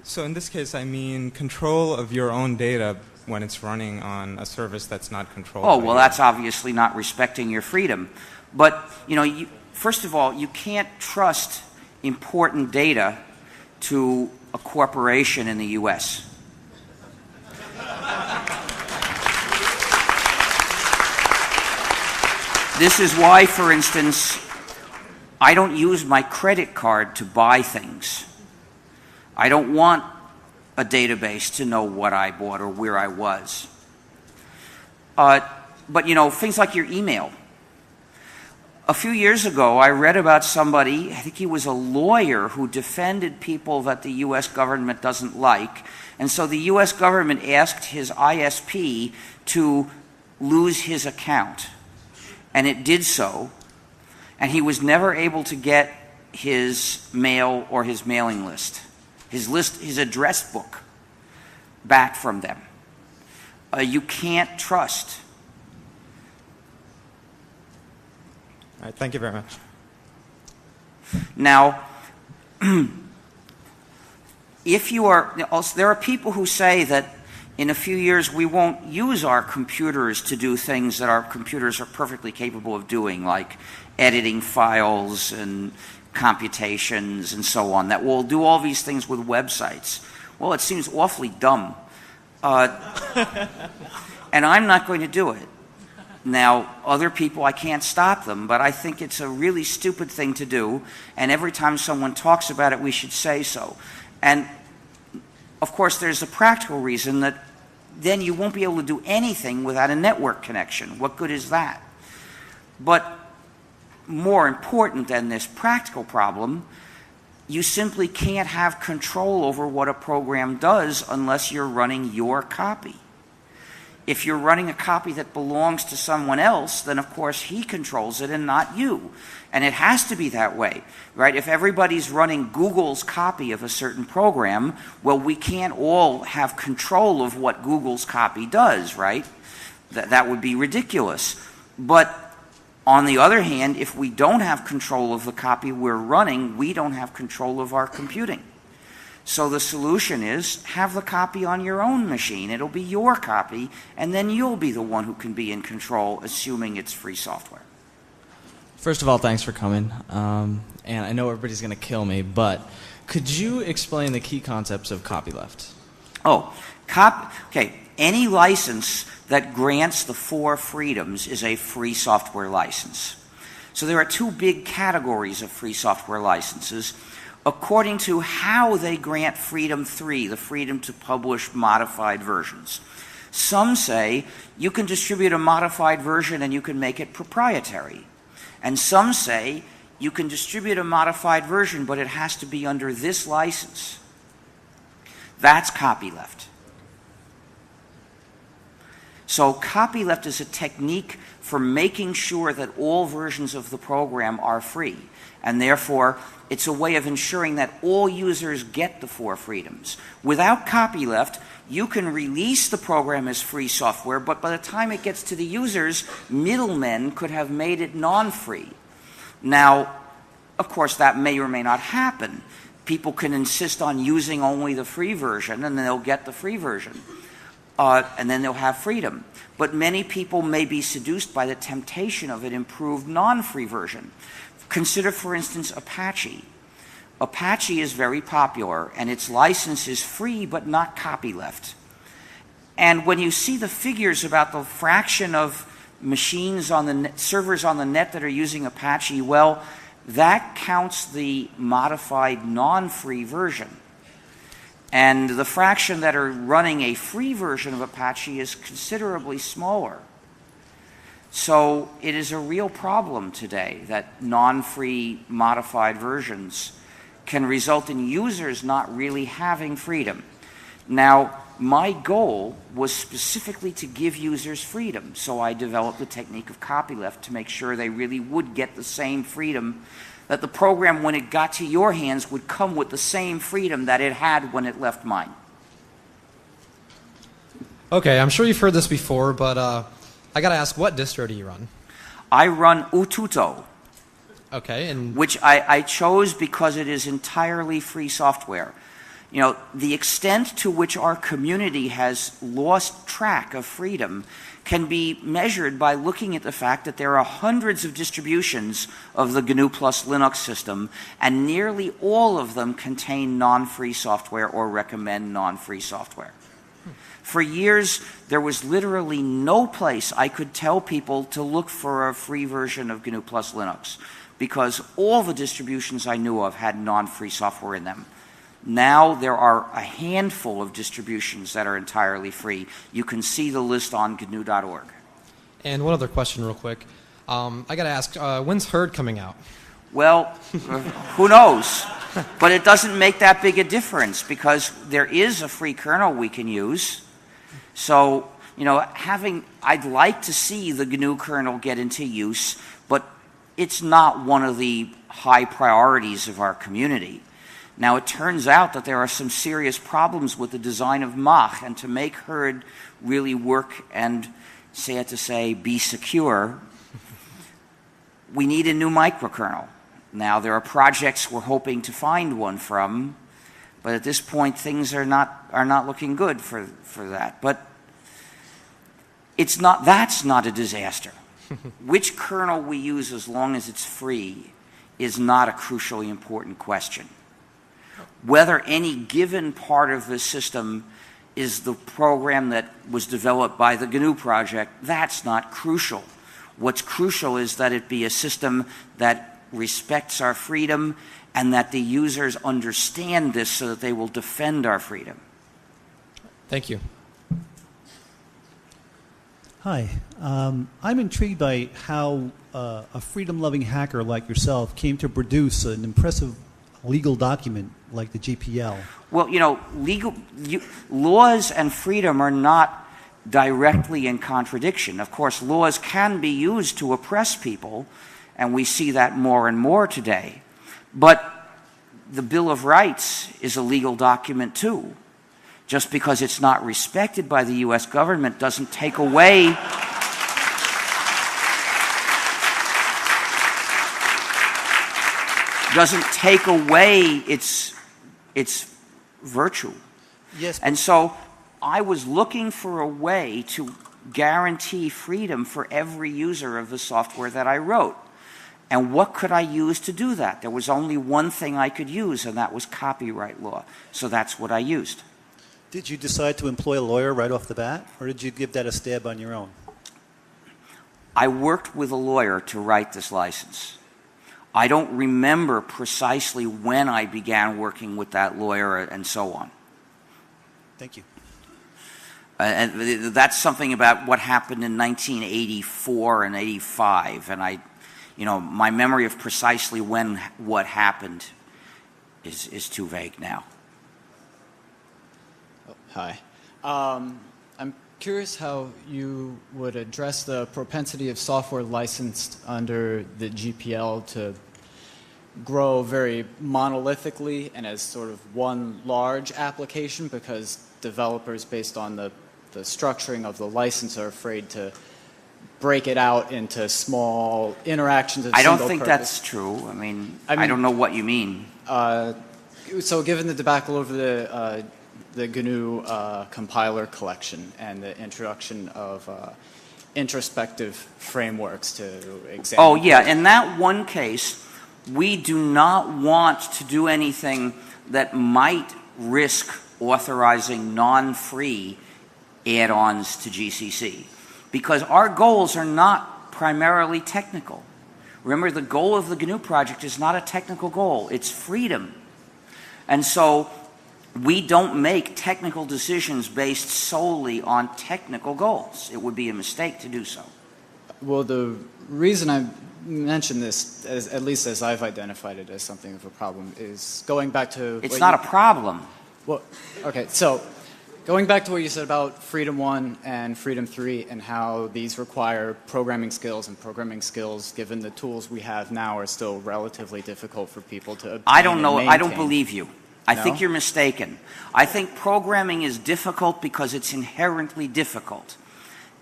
So in this case, I mean control of your own data when it's running on a service that's not controlled. Oh, well, that's obviously not respecting your freedom. But, you know, first of all, you can't trust important data to a corporation in the U.S. This is why, for instance, I don't use my credit card to buy things. I don't want a database to know what I bought or where I was. But, you know, things like your email. A few years ago, I read about somebody, I think he was a lawyer, who defended people that the U.S. government doesn't like. And so the U.S. government asked his ISP to lose his account. And it did so. And he was never able to get his mail or his mailing list, his address book back from them. You can't trust. All right, thank you very much. Now, if you are, there are people who say that in a few years we won't use our computers to do things that our computers are perfectly capable of doing, like editing files and computations and so on, that we'll do all these things with websites. Well, it seems awfully dumb. And I'm not going to do it. Now, other people, I can't stop them, but I think it's a really stupid thing to do, and every time someone talks about it, we should say so. And, of course, there's a practical reason that then you won't be able to do anything without a network connection. What good is that? But more important than this practical problem, you simply can't have control over what a program does unless you're running your copy. If you're running a copy that belongs to someone else, then of course he controls it and not you. And it has to be that way, right? If everybody's running Google's copy of a certain program, well, we can't all have control of what Google's copy does, right? That would be ridiculous. But on the other hand, if we don't have control of the copy we're running, we don't have control of our computing. So the solution is have the copy on your own machine. It'll be your copy, and then you'll be the one who can be in control, assuming it's free software. First of all, thanks for coming. And I know everybody's going to kill me, but could you explain the key concepts of copyleft? Oh, okay. Any license that grants the 4 freedoms is a free software license. So there are 2 big categories of free software licenses according to how they grant freedom 3, the freedom to publish modified versions. Some say you can distribute a modified version and you can make it proprietary. And some say you can distribute a modified version, but it has to be under this license. That's copyleft. So copyleft is a technique for making sure that all versions of the program are free. And therefore, it's a way of ensuring that all users get the 4 freedoms. Without copyleft, you can release the program as free software, but by the time it gets to the users, middlemen could have made it non-free. Now, of course, that may or may not happen. People can insist on using only the free version, and then they'll get the free version. And then they'll have freedom. But many people may be seduced by the temptation of an improved non-free version. Consider, for instance, Apache. Apache is very popular, and its license is free but not copyleft. And when you see the figures about the fraction of machines on the net, servers on the net that are using Apache, well, that counts the modified non-free version. And the fraction that are running a free version of Apache is considerably smaller. So it is a real problem today that non-free modified versions can result in users not really having freedom. Now, my goal was specifically to give users freedom, so I developed the technique of copyleft to make sure they really would get the same freedom, that the program, when it got to your hands, would come with the same freedom that it had when it left mine. Okay, I'm sure you've heard this before, but I gotta ask, what distro do you run? I run Ututo, Okay, and which I chose because it is entirely free software. You know, the extent to which our community has lost track of freedom can be measured by looking at the fact that there are hundreds of distributions of the GNU plus Linux system, and nearly all of them contain non-free software or recommend non-free software. For years, there was literally no place I could tell people to look for a free version of GNU plus Linux, because all the distributions I knew of had non-free software in them. Now there are a handful of distributions that are entirely free. You can see the list on GNU.org. And one other question real quick. I gotta ask, when's Herd coming out? Well, who knows? But it doesn't make that big a difference because there is a free kernel we can use. So, you know, I'd like to see the GNU kernel get into use, but it's not one of the high priorities of our community. Now, it turns out that there are some serious problems with the design of Mach, and to make Herd really work and, sad to say, be secure, we need a new microkernel. Now, there are projects we're hoping to find one from, but at this point, things are not looking good for that. But that's not a disaster. Which kernel we use as long as it's free is not a crucially important question. Whether any given part of the system is the program that was developed by the GNU project, that's not crucial. What's crucial is that it be a system that respects our freedom and that the users understand this so that they will defend our freedom. Thank you. Hi. I'm intrigued by how a freedom-loving hacker like yourself came to produce an impressive legal document like the GPL. Well, you know, laws and freedom are not directly in contradiction. Of course, laws can be used to oppress people, and we see that more and more today. But the Bill of Rights is a legal document too. Just because it's not respected by the U.S. government doesn't take away its virtue. Yes. And so I was looking for a way to guarantee freedom for every user of the software that I wrote. And what could I use to do that? There was only one thing I could use, and that was copyright law. So that's what I used. Did you decide to employ a lawyer right off the bat, or did you give that a stab on your own? I worked with a lawyer to write this license. I don't remember precisely when I began working with that lawyer and so on. Thank you. And that's something about what happened in 1984 and 85, and my memory of precisely when what happened is too vague now. Oh, hi. I'm curious how you would address the propensity of software licensed under the GPL to grow very monolithically and as sort of one large application, because developers, based on the structuring of the license, are afraid to break it out into small interactions of I single don't think purpose. that's true. I mean, I don't know what you mean. So given the debacle over the GNU compiler collection and the introduction of introspective frameworks to examine. Oh, yeah. In that one case, we do not want to do anything that might risk authorizing non-free add-ons to GCC, because our goals are not primarily technical. Remember, the goal of the GNU project is not a technical goal, it's freedom. And so we don't make technical decisions based solely on technical goals. It would be a mistake to do so. Well, the reason I mentioned this, at least as I've identified it as something of a problem, is going back to... It's not a problem. Well, okay, so going back to what you said about Freedom 1 and Freedom 3 and how these require programming skills, and programming skills, given the tools we have now, are still relatively difficult for people to obtain. I don't know. And I don't maintain. believe you. I No? think you're mistaken. I think programming is difficult because it's inherently difficult.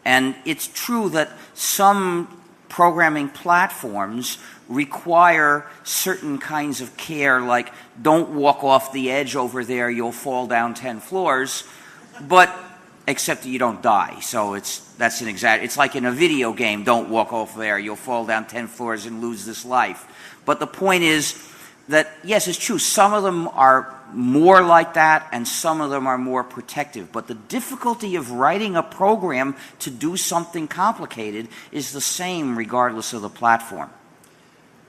And it's true that some programming platforms require certain kinds of care, like don't walk off the edge over there, you'll fall down 10 floors, but except that you don't die. So that's an exact. It's like in a video game, don't walk off there, you'll fall down 10 floors and lose this life. But the point is that, yes, it's true, some of them are more like that and some of them are more protective. But the difficulty of writing a program to do something complicated is the same regardless of the platform.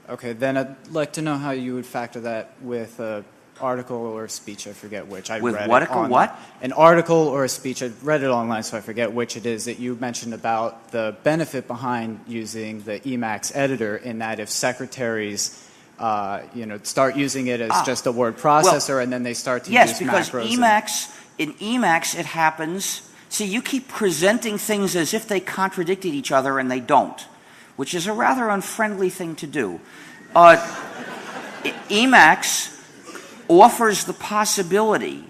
Okay, then I'd like to know how you would factor that with an article or a speech, I forget which. I With read what? it online. What? An article or a speech, I read it online, so I forget which it is, that you mentioned about the benefit behind using the Emacs editor, in that if secretaries start using it as just a word processor, and then they start to yes, use because macros. in Emacs it happens. See, you keep presenting things as if they contradicted each other, and they don't, which is a rather unfriendly thing to do. Emacs offers the possibility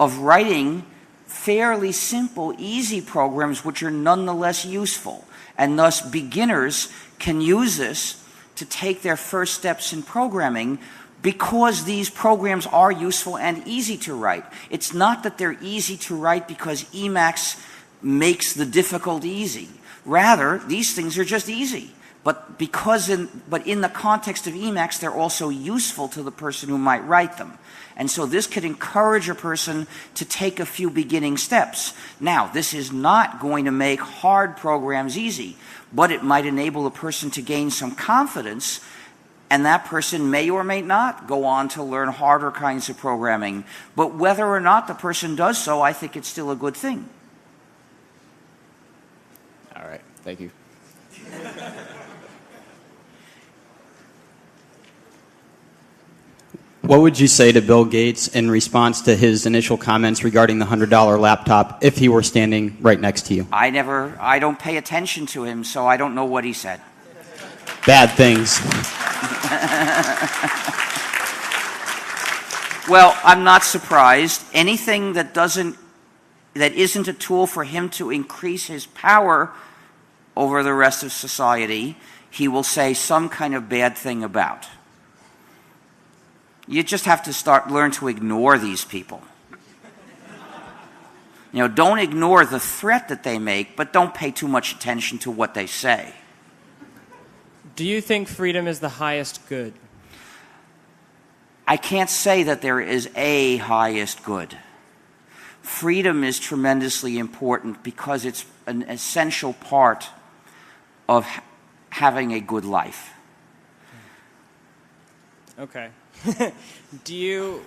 of writing fairly simple, easy programs which are nonetheless useful, and thus beginners can use this to take their first steps in programming, because these programs are useful and easy to write. It's not that they're easy to write because Emacs makes the difficult easy. Rather, these things are just easy. But in the context of Emacs, they're also useful to the person who might write them. And so this could encourage a person to take a few beginning steps. Now, this is not going to make hard programs easy, but it might enable a person to gain some confidence, and that person may or may not go on to learn harder kinds of programming. But whether or not the person does so, I think it's still a good thing. All right, thank you. What would you say to Bill Gates in response to his initial comments regarding the $100 laptop if he were standing right next to you? I don't pay attention to him, so I don't know what he said. Bad things. Well, I'm not surprised. Anything that isn't a tool for him to increase his power over the rest of society, he will say some kind of bad thing about. You just have to learn to ignore these people. Don't ignore the threat that they make, but don't pay too much attention to what they say. Do you think freedom is the highest good? I can't say that there is a highest good. Freedom is tremendously important because it's an essential part of having a good life. Okay. Do you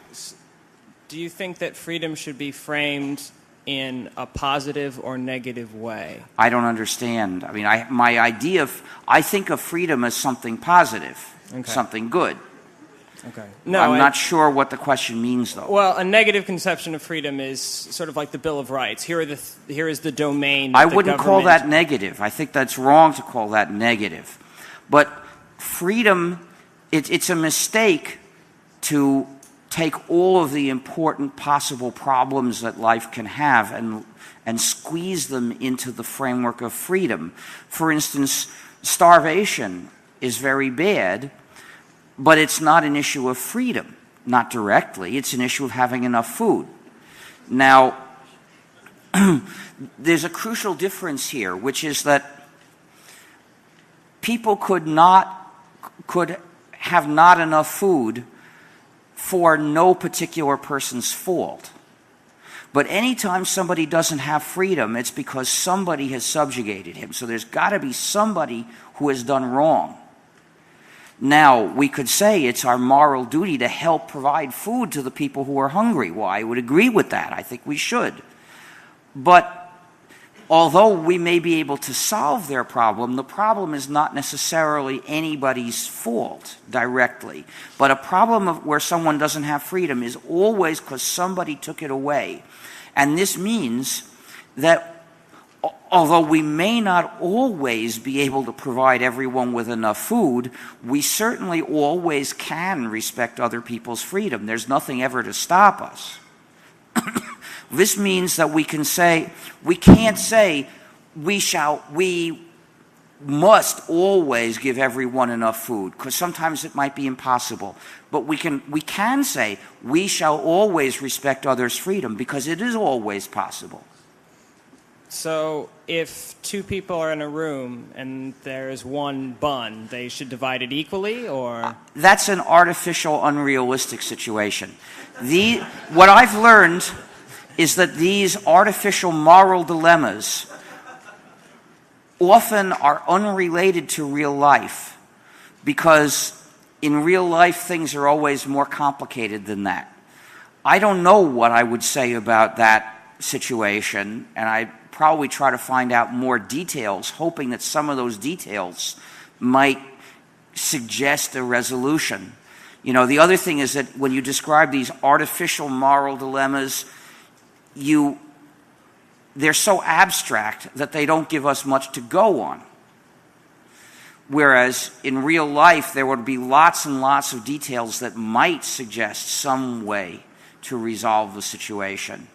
think that freedom should be framed in a positive or negative way? I don't understand. I mean, I think of freedom as something positive, something good. Okay. I'm not sure what the question means, though. Well, a negative conception of freedom is sort of like the Bill of Rights. Here is the domain. I wouldn't call that negative. I think that's wrong to call that negative. But freedom, it's a mistake to take all of the important possible problems that life can have and squeeze them into the framework of freedom. For instance, starvation is very bad, but it's not an issue of freedom, not directly. It's an issue of having enough food. Now, there's a crucial difference here, which is that people could have not enough food for no particular person's fault. But anytime somebody doesn't have freedom, it's because somebody has subjugated him. So there's got to be somebody who has done wrong. Now, we could say it's our moral duty to help provide food to the people who are hungry. Well, I would agree with that. I think we should. But although we may be able to solve their problem, the problem is not necessarily anybody's fault directly. But a problem where someone doesn't have freedom is always because somebody took it away. And this means that although we may not always be able to provide everyone with enough food, we certainly always can respect other people's freedom. There's nothing ever to stop us. This means that we can't say we must always give everyone enough food, because sometimes it might be impossible. But we can say we shall always respect others' freedom, because it is always possible. So if two people are in a room and there's one bun, they should divide it equally, or? That's an artificial, unrealistic situation. What I've learned is that these artificial moral dilemmas often are unrelated to real life, because in real life things are always more complicated than that. I don't know what I would say about that situation, and I probably try to find out more details, hoping that some of those details might suggest a resolution. You know, the other thing is that when you describe these artificial moral dilemmas, they're so abstract that they don't give us much to go on. Whereas in real life, there would be lots and lots of details that might suggest some way to resolve the situation.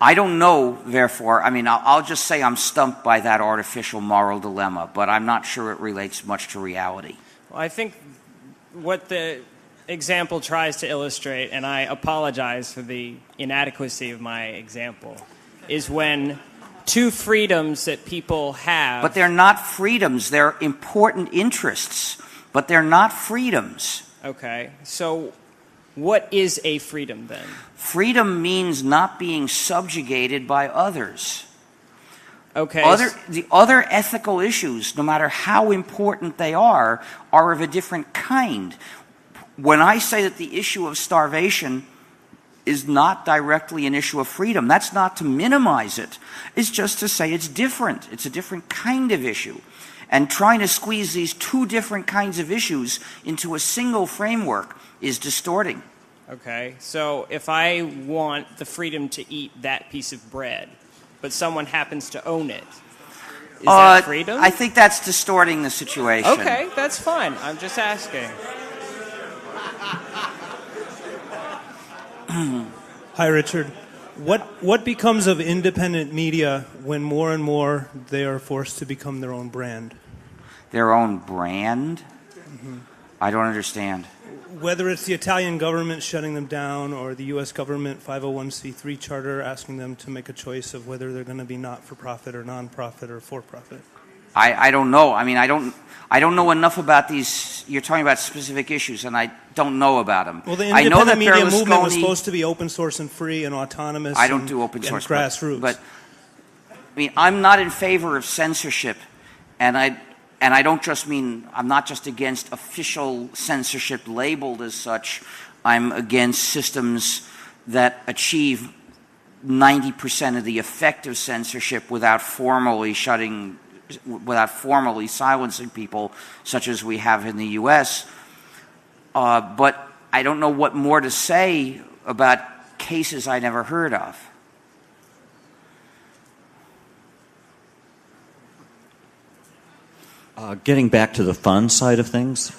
I don't know, therefore, I'll just say I'm stumped by that artificial moral dilemma, but I'm not sure it relates much to reality. Well, I think what the example tries to illustrate, and I apologize for the inadequacy of my example, is when two freedoms that people have... But they're not freedoms. They're important interests, but they're not freedoms. Okay, so what is a freedom then? Freedom means not being subjugated by others. Okay. The other ethical issues, no matter how important they are of a different kind. When I say that the issue of starvation is not directly an issue of freedom, that's not to minimize it. It's just to say it's different. It's a different kind of issue. And trying to squeeze these two different kinds of issues into a single framework is distorting. Okay, so if I want the freedom to eat that piece of bread, but someone happens to own it, is that freedom? I think that's distorting the situation. Okay, that's fine. I'm just asking. Hi, Richard. What becomes of independent media when more and more they are forced to become their own brand? Their own brand? Mm-hmm. I don't understand. Whether it's the Italian government shutting them down or the U.S. government 501c3 charter asking them to make a choice of whether they're going to be not-for-profit or non-profit or for-profit. I don't know. I don't know enough about these. You're talking about specific issues, and I don't know about them. Well, the independent media movement was supposed to be open source and free and autonomous. I don't do open source, and grassroots. But I'm not in favor of censorship, and I don't just mean I'm not just against official censorship labeled as such. I'm against systems that achieve 90% of the effect of censorship without formally silencing people, such as we have in the U.S. But I don't know what more to say about cases I never heard of. Getting back to the fun side of things,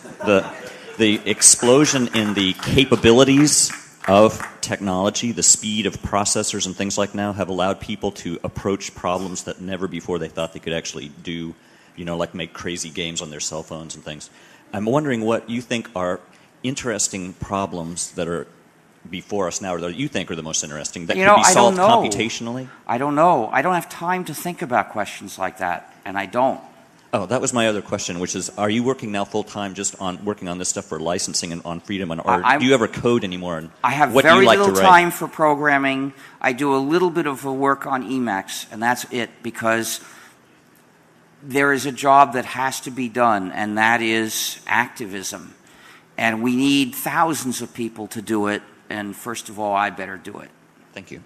the explosion in the capabilities of technology, the speed of processors and things like now have allowed people to approach problems that never before they thought they could actually do, like make crazy games on their cell phones and things. I'm wondering what you think are interesting problems that are before us now, or that you think are the most interesting, that could be solved computationally? I don't know. I don't have time to think about questions like that, and I don't. Oh, that was my other question, which is, are you working now full-time just on working on this stuff for licensing and on freedom, or do you ever code anymore? And I have what do you very like little to write? time for programming. I do a little bit of work on Emacs, and that's it, because there is a job that has to be done, and that is activism. And we need thousands of people to do it, and first of all, I better do it. Thank you.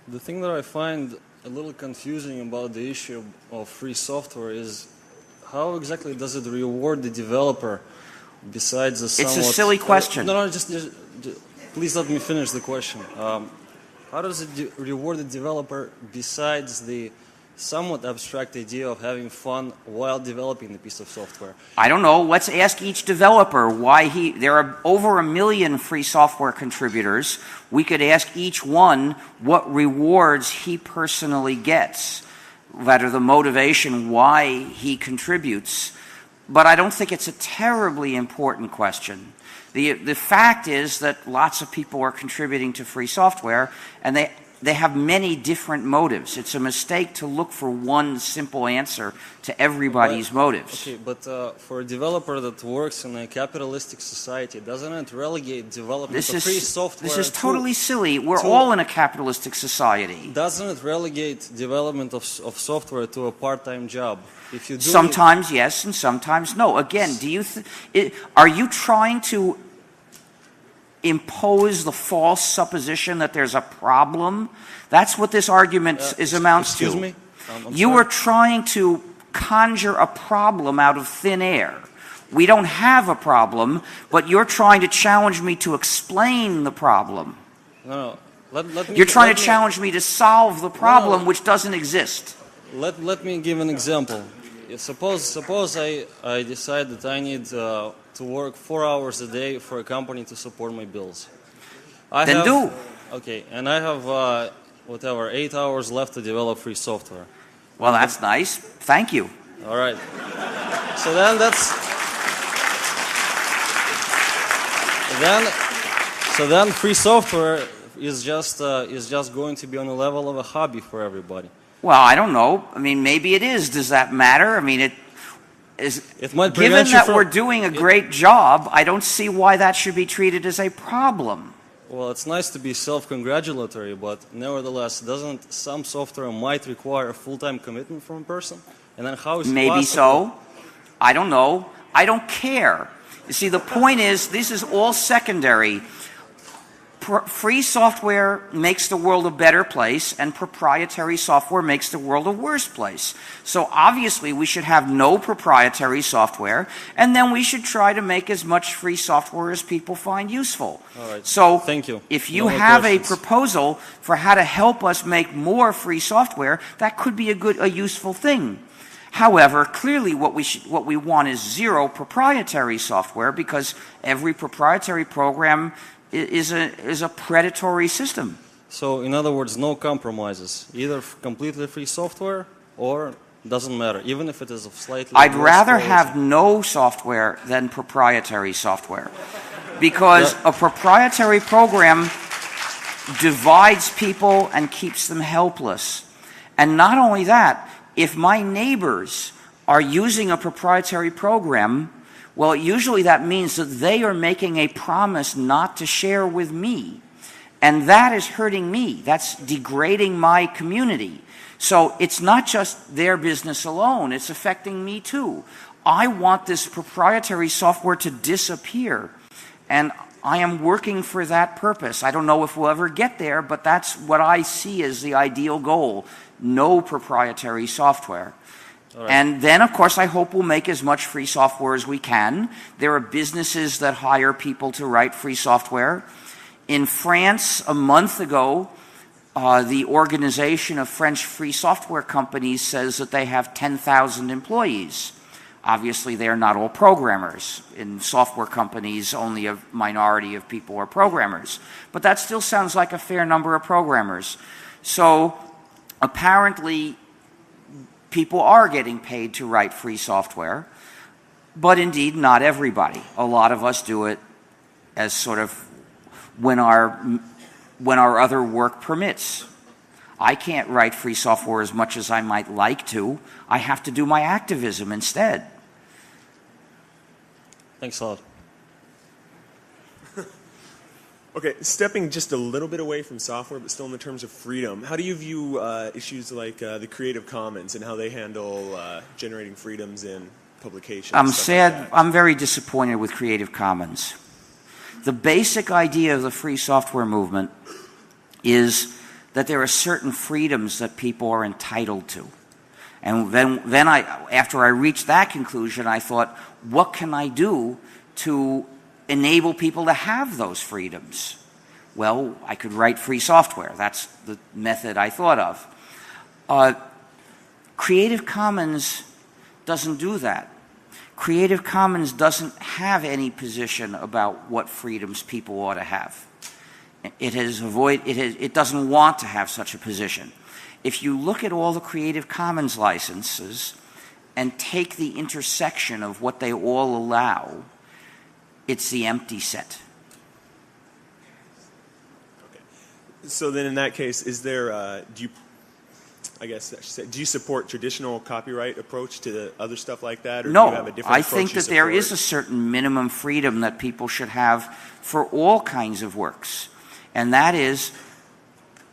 The thing that I find a little confusing about the issue of free software is how exactly does it reward the developer besides the somewhat... It's a silly question. No, just please let me finish the question. How does it reward the developer besides the somewhat abstract idea of having fun while developing the piece of software? I don't know. Let's ask each developer why there are over 1 million free software contributors. We could ask each one what rewards he personally gets, that are the motivation why he contributes. But I don't think it's a terribly important question. The fact is that lots of people are contributing to free software, and they have many different motives. It's a mistake to look for one simple answer to everybody's motives. Okay, but for a developer that works in a capitalistic society, doesn't it relegate development of free software? This is totally silly. We're all in a capitalistic society. Doesn't it relegate development of software to a part-time job? If you do sometimes yes, and sometimes no. Again, are you trying to impose the false supposition that there's a problem? That's what this argument amounts to. Excuse me? You are trying to conjure a problem out of thin air. We don't have a problem, but you're trying to challenge me to explain the problem. No. You're trying to challenge me to solve the problem which doesn't exist. Let me give an example. Suppose I decide that I need to work 4 hours a day for a company to support my bills. Then do. Okay, and I have, 8 hours left to develop free software. Well, that's nice. Thank you. All right. So then then free software is just going to be on the level of a hobby for everybody. Well, I don't know. I mean, maybe it is. Does that matter? I mean, it might given that we're doing a great job, I don't see why that should be treated as a problem. Well, it's nice to be self-congratulatory, but nevertheless, doesn't some software might require a full-time commitment from a person? And then how is it Maybe possible? so. I don't know. I don't care. You see, the point is, this is all secondary. Free software makes the world a better place, and proprietary software makes the world a worse place. So obviously we should have no proprietary software, and then we should try to make as much free software as people find useful. All right. So thank you. If you have a proposal for how to help us make more free software, that could be a useful thing. However, clearly what we want is zero proprietary software, because every proprietary program is a predatory system. So, in other words, no compromises. Either completely free software or doesn't matter, even if it is of slightly I'd worse rather quality. have no software than proprietary software, because a proprietary program divides people and keeps them helpless. And not only that, if my neighbors are using a proprietary program, well, usually that means that they are making a promise not to share with me. And that is hurting me. That's degrading my community. So it's not just their business alone. It's affecting me too. I want this proprietary software to disappear. And I am working for that purpose. I don't know if we'll ever get there, but that's what I see as the ideal goal. No proprietary software. Right. And then, of course, I hope we'll make as much free software as we can. There are businesses that hire people to write free software. In France, a month ago, the Organization of French Free Software Companies says that they have 10,000 employees. Obviously, they are not all programmers. In software companies, only a minority of people are programmers. But that still sounds like a fair number of programmers. So, apparently, people are getting paid to write free software, but indeed not everybody. A lot of us do it as sort of when our when our other work permits. I can't write free software as much as I might like to. I have to do my activism instead. Thanks a lot. Okay, stepping just a little bit away from software, but still in the terms of freedom, how do you view issues like the Creative Commons and how they handle generating freedoms in publications? I'm stuff sad. like that? I'm very disappointed with Creative Commons. The basic idea of the free software movement is that there are certain freedoms that people are entitled to. And then after I reached that conclusion, I thought, what can I do to enable people to have those freedoms? Well, I could write free software. That's the method I thought of. Creative Commons doesn't do that. Creative Commons doesn't have any position about what freedoms people ought to have. It doesn't want to have such a position. If you look at all the Creative Commons licenses and take the intersection of what they all allow, it's the empty set. Okay. So then in that case, is there, do you support traditional copyright approach to the other stuff like that? Or do you have a No, different I approach think you that there support? is a certain minimum freedom that people should have for all kinds of works. And that is,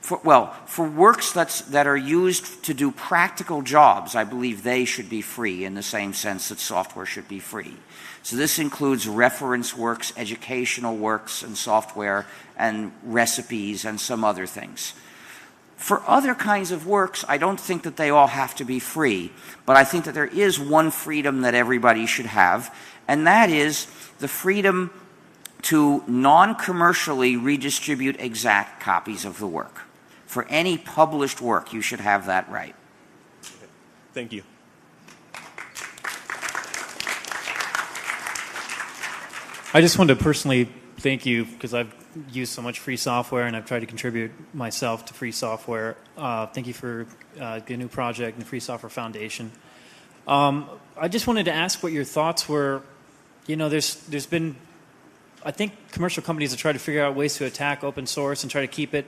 for works that are used to do practical jobs, I believe they should be free in the same sense that software should be free. So this includes reference works, educational works, and software, and recipes, and some other things. For other kinds of works, I don't think that they all have to be free, but I think that there is one freedom that everybody should have, and that is the freedom to non-commercially redistribute exact copies of the work. For any published work, you should have that right. Thank you. I just wanted to personally thank you because I've used so much free software and I've tried to contribute myself to free software. Thank you for the new project and the Free Software Foundation. I just wanted to ask what your thoughts were. You know, there's been, I think commercial companies have tried to figure out ways to attack open source and try to keep it.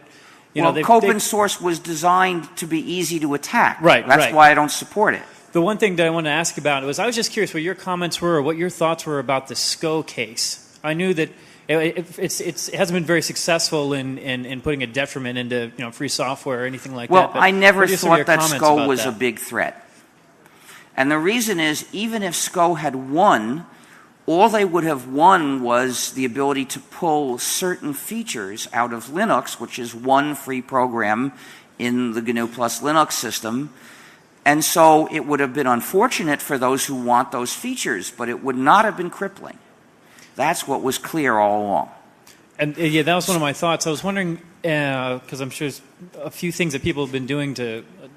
Open source was designed to be easy to attack. Right. That's why I don't support it. The one thing that I wanted to ask about was I was just curious what your comments were or what your thoughts were about the SCO case. I knew that it hasn't been very successful in putting a detriment into free software or anything like that. Well, But I never what are some of your thought that comments SCO about was that? a big threat. And the reason is, even if SCO had won, all they would have won was the ability to pull certain features out of Linux, which is one free program in the GNU Plus Linux system. And so it would have been unfortunate for those who want those features, but it would not have been crippling. That's what was clear all along. And yeah, that was one of my thoughts. I was wondering, because I'm sure there's a few things that people have been doing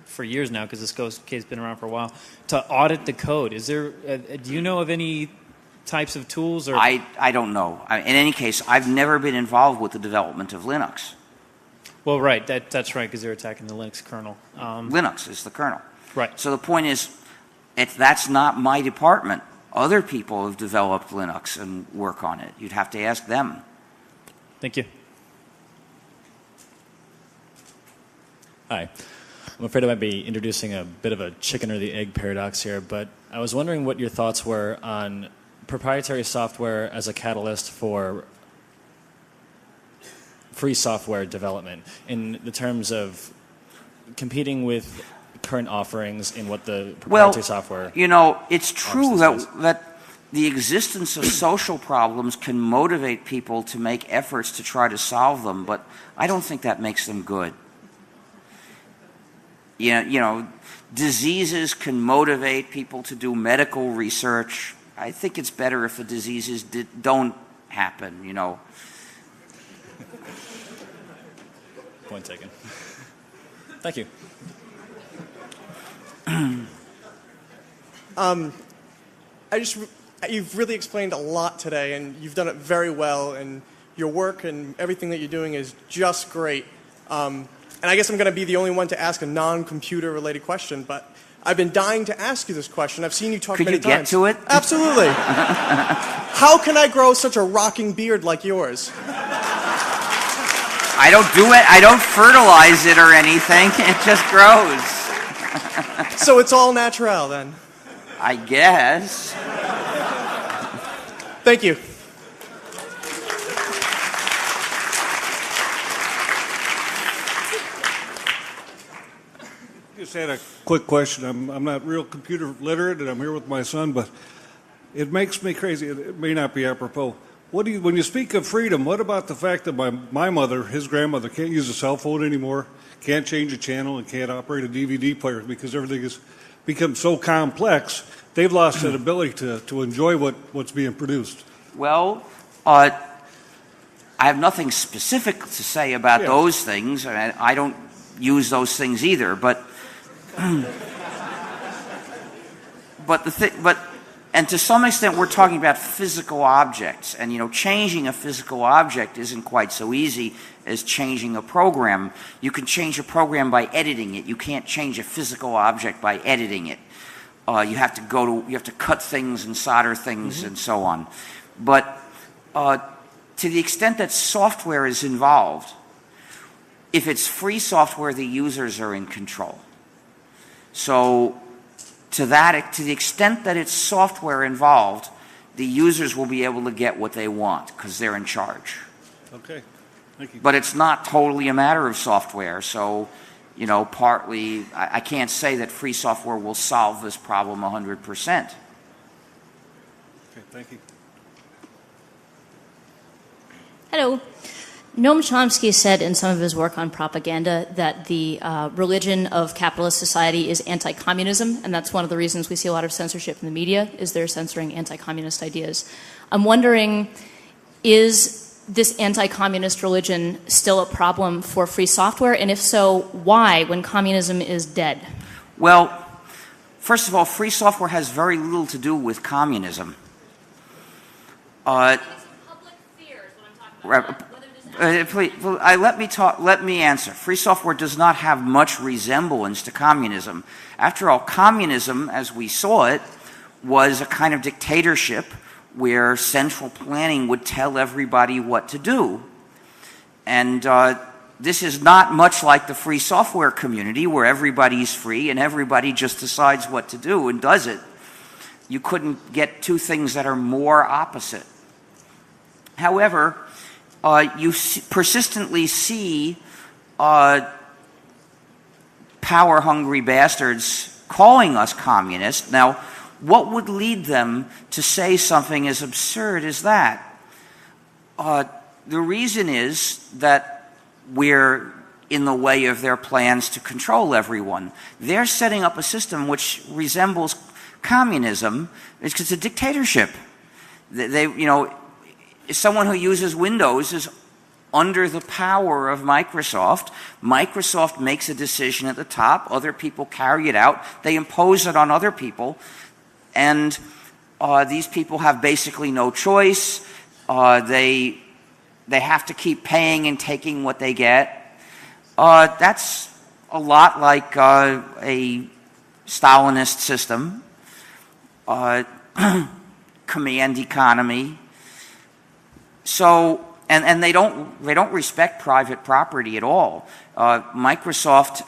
for years now, because this case has been around for a while, to audit the code. Is there? Do you know of any types of tools? Or I don't know. In any case, I've never been involved with the development of Linux. Well, right. That's right, because they're attacking the Linux kernel. Linux is the kernel. Right. So the point is, that's not my department. Other people have developed Linux and work on it. You'd have to ask them. Thank you. Hi. I'm afraid I might be introducing a bit of a chicken or the egg paradox here, but I was wondering what your thoughts were on proprietary software as a catalyst for free software development in the terms of competing with current offerings in what the proprietary software. You know, it's true that the existence of social problems can motivate people to make efforts to try to solve them, but I don't think that makes them good. You know, diseases can motivate people to do medical research. I think it's better if the diseases don't happen, you know. Point taken. Thank you. You've really explained a lot today, and you've done it very well, and your work and everything that you're doing is just great. And I guess I'm going to be the only one to ask a non-computer related question, but I've been dying to ask you this question. I've seen you talk many times. Could you get to it? Absolutely. How can I grow such a rocking beard like yours? I don't do it. I don't fertilize it or anything. It just grows. So it's all natural then? I guess. Thank you. Just had a quick question. I'm not real computer literate, and I'm here with my son, but it makes me crazy. It may not be apropos. When you speak of freedom, what about the fact that my mother, his grandmother, can't use a cell phone anymore, can't change a channel, and can't operate a DVD player because everything has become so complex? They've lost that ability to enjoy what's being produced. Well, I have nothing specific to say about those things. I don't use those things either, but and to some extent we're talking about physical objects, and changing a physical object isn't quite so easy as changing a program. You can change a program by editing it. You can't change a physical object by editing it. You have to cut things and solder things and so on. But to the extent that software is involved, if it's free software, the users are in control. So to the extent that it's software involved, the users will be able to get what they want because they're in charge. Okay, thank you. But it's not totally a matter of software. So, partly, I can't say that free software will solve this problem 100%. Okay, thank you. Hello. Noam Chomsky said in some of his work on propaganda that the religion of capitalist society is anti-communism, and that's one of the reasons we see a lot of censorship in the media, is they're censoring anti-communist ideas. I'm wondering, is this anti-communist religion still a problem for free software, and if so, why, when communism is dead? Well, first of all, free software has very little to do with communism. Please, let me answer. Free software does not have much resemblance to communism. After all, communism, as we saw it, was a kind of dictatorship where central planning would tell everybody what to do. And this is not much like the free software community where everybody's free and everybody just decides what to do and does it. You couldn't get two things that are more opposite. However, you persistently see power-hungry bastards calling us communists. Now, what would lead them to say something as absurd as that? The reason is that we're in the way of their plans to control everyone. They're setting up a system which resembles communism. It's a dictatorship. Someone who uses Windows is under the power of Microsoft. Microsoft makes a decision at the top. Other people carry it out. They impose it on other people. And these people have basically no choice. They have to keep paying and taking what they get. That's a lot like a Stalinist system. Command economy. So, and they don't respect private property at all. Microsoft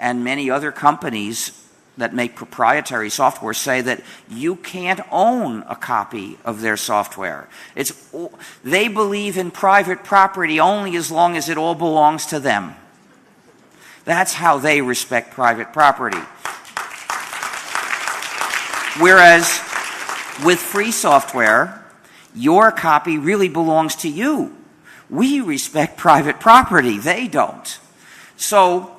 and many other companies that make proprietary software say that you can't own a copy of their software. They believe in private property only as long as it all belongs to them. That's how they respect private property. Whereas with free software, your copy really belongs to you. We respect private property. They don't. So,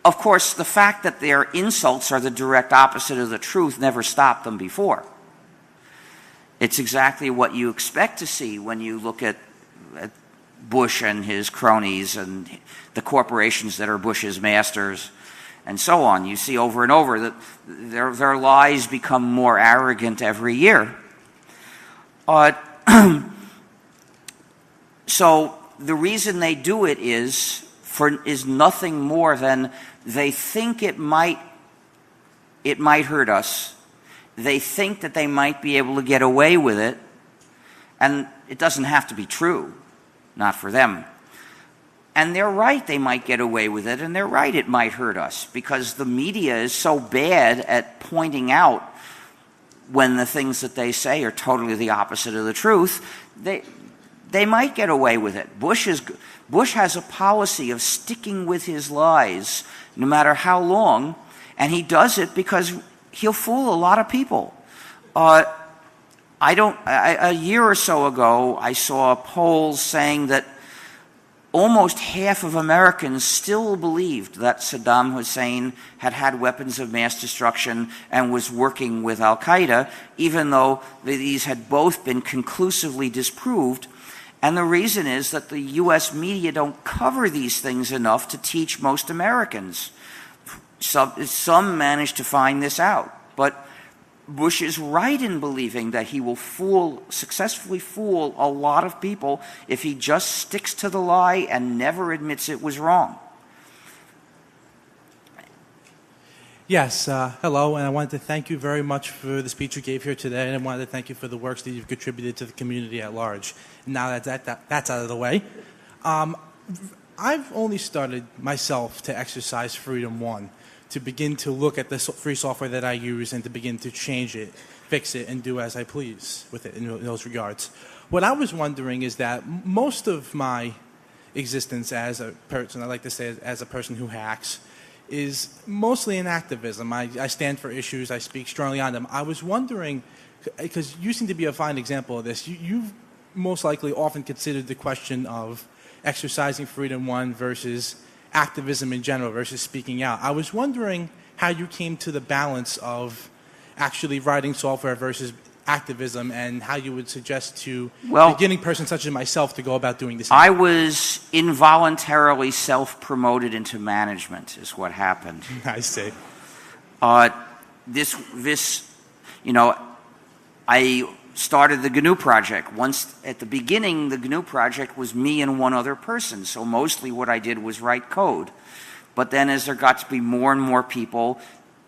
of course, the fact that their insults are the direct opposite of the truth never stopped them before. It's exactly what you expect to see when you look at Bush and his cronies and the corporations that are Bush's masters and so on. You see over and over that their lies become more arrogant every year. So the reason they do it is nothing more than they think it might hurt us. They think that they might be able to get away with it, and it doesn't have to be true. not for them. And they're right, they might get away with it, and they're right, it might hurt us, because the media is so bad at pointing out when the things that they say are totally the opposite of the truth. They might get away with it. Bush has a policy of sticking with his lies no matter how long, and he does it because he'll fool a lot of people. A year or so ago, I saw polls saying that almost half of Americans still believed that Saddam Hussein had had weapons of mass destruction and was working with al-Qaeda, even though these had both been conclusively disproved. And the reason is that the U.S. media don't cover these things enough to teach most Americans. Some manage to find this out, but Bush is right in believing that he will successfully fool a lot of people if he just sticks to the lie and never admits it was wrong. Yes, hello, and I wanted to thank you very much for the speech you gave here today, and I wanted to thank you for the works that you've contributed to the community at large. Now that that's out of the way, I've only started myself to exercise Freedom 1, to begin to look at the free software that I use and to begin to change it, fix it, and do as I please with it in those regards. What I was wondering is that most of my existence as a person, I like to say as a person who hacks, is mostly in activism. I stand for issues, I speak strongly on them. I was wondering, because you seem to be a fine example of this, you've most likely often considered the question of exercising Freedom 1 versus activism in general versus speaking out. I was wondering how you came to the balance of actually writing software versus activism, and how you would suggest to a beginning person such as myself to go about doing this. I was involuntarily self-promoted into management is what happened. I see. I started the GNU project. Once at the beginning, the GNU project was me and one other person, so mostly what I did was write code. But then as there got to be more and more people,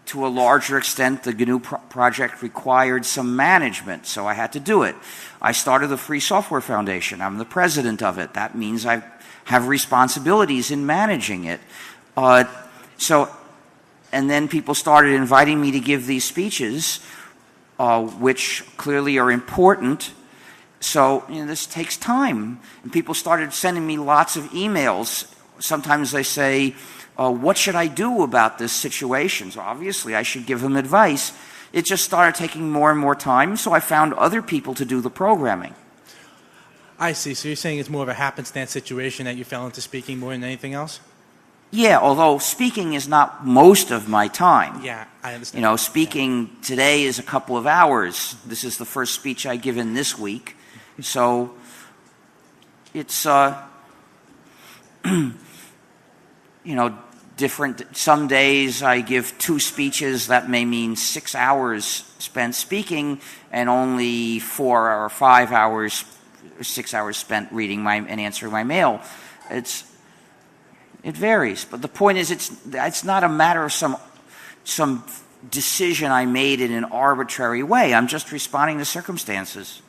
to a larger extent, the GNU project required some management, so I had to do it. I started the Free Software Foundation. I'm the president of it. That means I have responsibilities in managing it. And then people started inviting me to give these speeches, which clearly are important. So this takes time. And people started sending me lots of emails. Sometimes they say, what should I do about this situation? So obviously I should give them advice. It just started taking more and more time, so I found other people to do the programming. I see. So you're saying it's more of a happenstance situation that you fell into speaking more than anything else? Yeah, although speaking is not most of my time. Yeah, I understand. Speaking today is a couple of hours. This is the first speech I give in this week. So it's, different. Some days I give 2 speeches. That may mean 6 hours spent speaking and only 4 or 5 hours, 6 hours spent reading and answering my mail. It varies, but the point is, it's not a matter of some decision I made in an arbitrary way. I'm just responding to circumstances.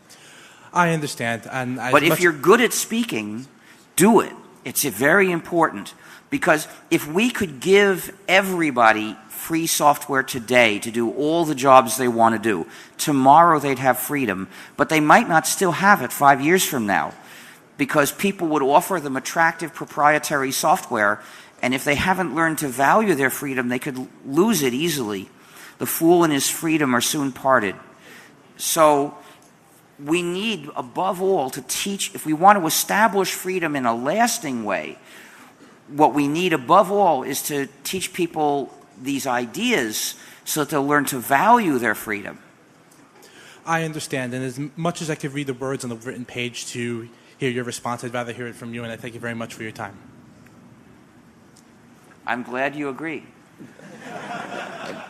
I understand. But if you're good at speaking, do it. It's very important, because if we could give everybody free software today to do all the jobs they want to do, tomorrow they'd have freedom, but they might not still have it 5 years from now, because people would offer them attractive proprietary software, and if they haven't learned to value their freedom, they could lose it easily. The fool and his freedom are soon parted. So we need, above all, to teach, if we want to establish freedom in a lasting way, what we need above all is to teach people these ideas so that they'll learn to value their freedom. I understand, and as much as I could read the words on the written page to hear your response, I'd rather hear it from you, and I thank you very much for your time. I'm glad you agree.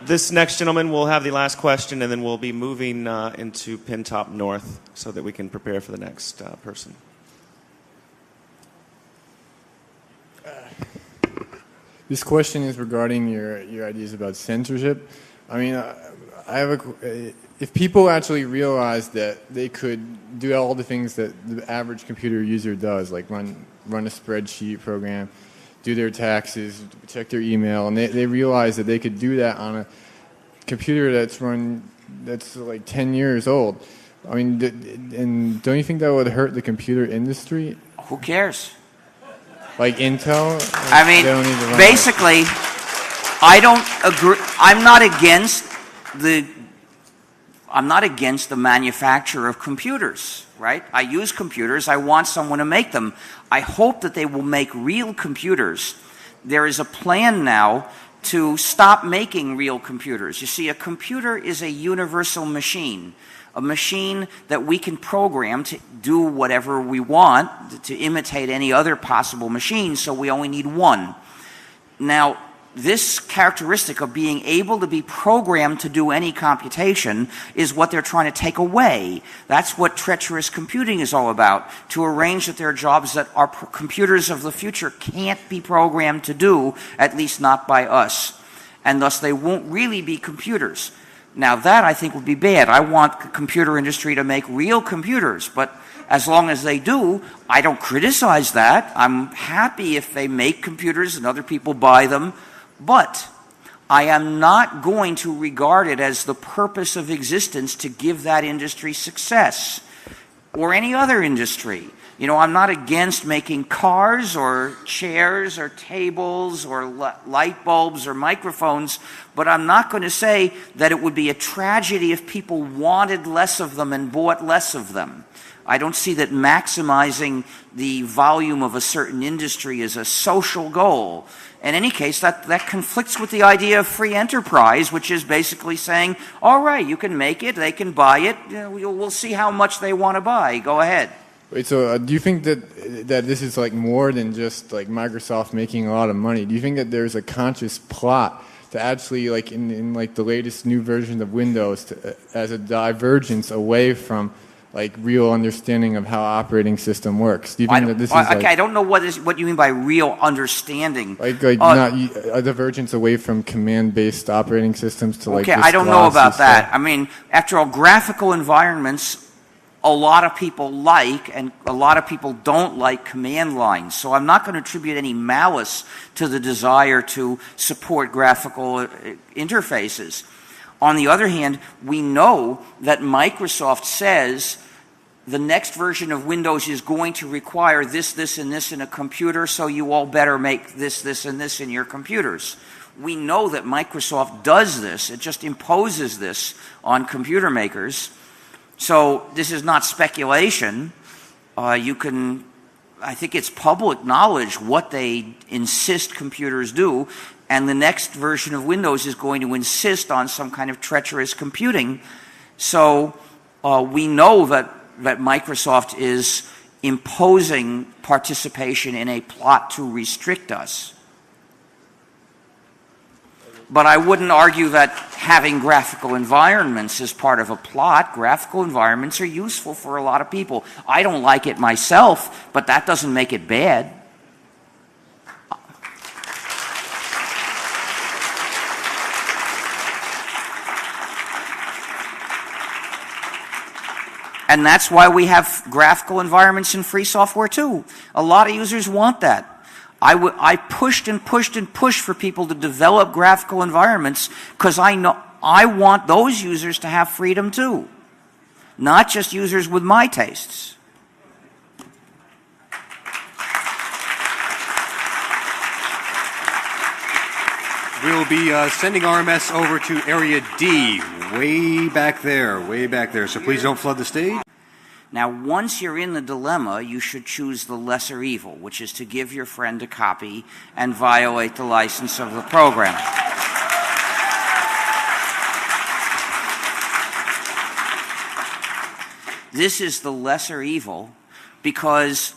This next gentleman will have the last question, and then we'll be moving into Pin Top North so that we can prepare for the next person. This question is regarding your ideas about censorship. I mean, if people actually realized that they could do all the things that the average computer user does, like run a spreadsheet program, do their taxes, check their email, and they realize that they could do that on a computer that's like 10 years old. I mean, and don't you think that would hurt the computer industry? Who cares? Like Intel? I mean, they don't need to run basically, I don't agree. I'm not against the manufacture of computers, right? I use computers. I want someone to make them. I hope that they will make real computers. There is a plan now to stop making real computers. You see, a computer is a universal machine, a machine that we can program to do whatever we want, to imitate any other possible machine, so we only need one. Now, this characteristic of being able to be programmed to do any computation is what they're trying to take away. That's what treacherous computing is all about, to arrange that there are jobs that our computers of the future can't be programmed to do, at least not by us. And thus they won't really be computers. Now that I think would be bad. I want the computer industry to make real computers, but as long as they do, I don't criticize that. I'm happy if they make computers and other people buy them. But I am not going to regard it as the purpose of existence to give that industry success, or any other industry. You know, I'm not against making cars or chairs or tables or light bulbs or microphones, but I'm not going to say that it would be a tragedy if people wanted less of them and bought less of them. I don't see that maximizing the volume of a certain industry is a social goal. In any case, that conflicts with the idea of free enterprise, which is basically saying, all right, you can make it, they can buy it, we'll see how much they want to buy. Go ahead. Wait, so do you think that this is like more than just like Microsoft making a lot of money? Do you think that there's a conscious plot to actually, like in like the latest new version of Windows, as a divergence away from like real understanding of how operating system works? Do you think that this is like, I don't know what you mean by real understanding. Like not a divergence away from command-based operating systems to like. Okay, I don't know about that. I mean, after all, graphical environments, a lot of people like, and a lot of people don't like command lines. So I'm not going to attribute any malice to the desire to support graphical interfaces. On the other hand, we know that Microsoft says the next version of Windows is going to require this, this, and this in a computer, so you all better make this, this, and this in your computers. We know that Microsoft does this. It just imposes this on computer makers. So this is not speculation. I think it's public knowledge what they insist computers do, and the next version of Windows is going to insist on some kind of treacherous computing. So we know that Microsoft is imposing participation in a plot to restrict us. But I wouldn't argue that having graphical environments is part of a plot. Graphical environments are useful for a lot of people. I don't like it myself, but that doesn't make it bad. And that's why we have graphical environments in free software too. A lot of users want that. I pushed and pushed and pushed for people to develop graphical environments because I know I want those users to have freedom too, not just users with my tastes. We'll be sending RMS over to Area D, way back there, so please don't flood the stage. Now, once you're in the dilemma, you should choose the lesser evil, which is to give your friend a copy and violate the license of the program. This is the lesser evil because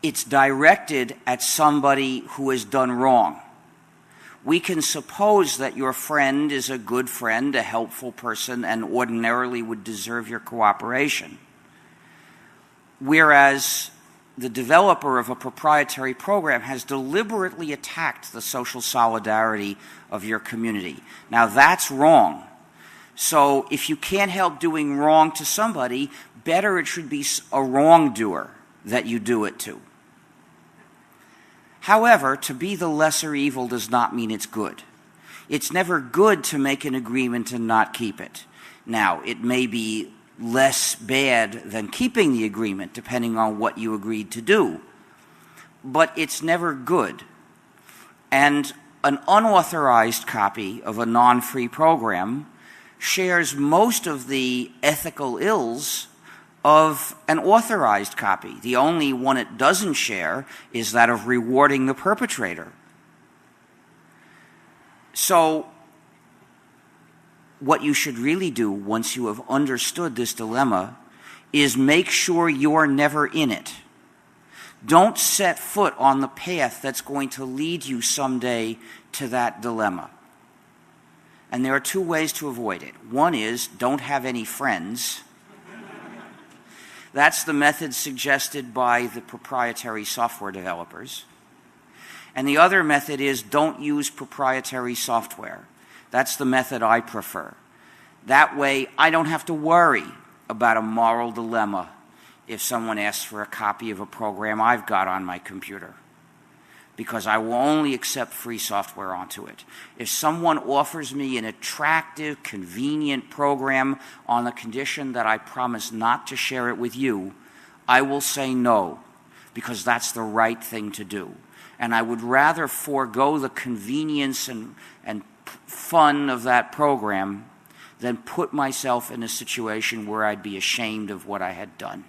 it's directed at somebody who has done wrong. We can suppose that your friend is a good friend, a helpful person, and ordinarily would deserve your cooperation. Whereas the developer of a proprietary program has deliberately attacked the social solidarity of your community. Now, that's wrong. So if you can't help doing wrong to somebody, better it should be a wrongdoer that you do it to. However, to be the lesser evil does not mean it's good. It's never good to make an agreement and not keep it. Now, it may be less bad than keeping the agreement, depending on what you agreed to do, but it's never good. And an unauthorized copy of a non-free program shares most of the ethical ills of an authorized copy. The only one it doesn't share is that of rewarding the perpetrator. So, what you should really do once you have understood this dilemma is make sure you're never in it. Don't set foot on the path that's going to lead you someday to that dilemma. And there are two ways to avoid it. One is don't have any friends. That's the method suggested by the proprietary software developers. And the other method is don't use proprietary software. That's the method I prefer. That way, I don't have to worry about a moral dilemma if someone asks for a copy of a program I've got on my computer, because I will only accept free software onto it. If someone offers me an attractive, convenient program on the condition that I promise not to share it with you, I will say no, because that's the right thing to do. And I would rather forego the convenience and fun of that program than put myself in a situation where I'd be ashamed of what I had done.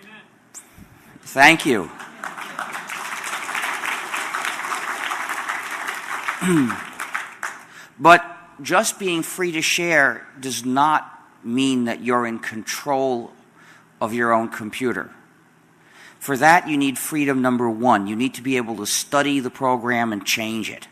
Amen. Thank you. But just being free to share does not mean that you're in control of your own computer. For that, you need freedom number one. You need to be able to study the program and change it.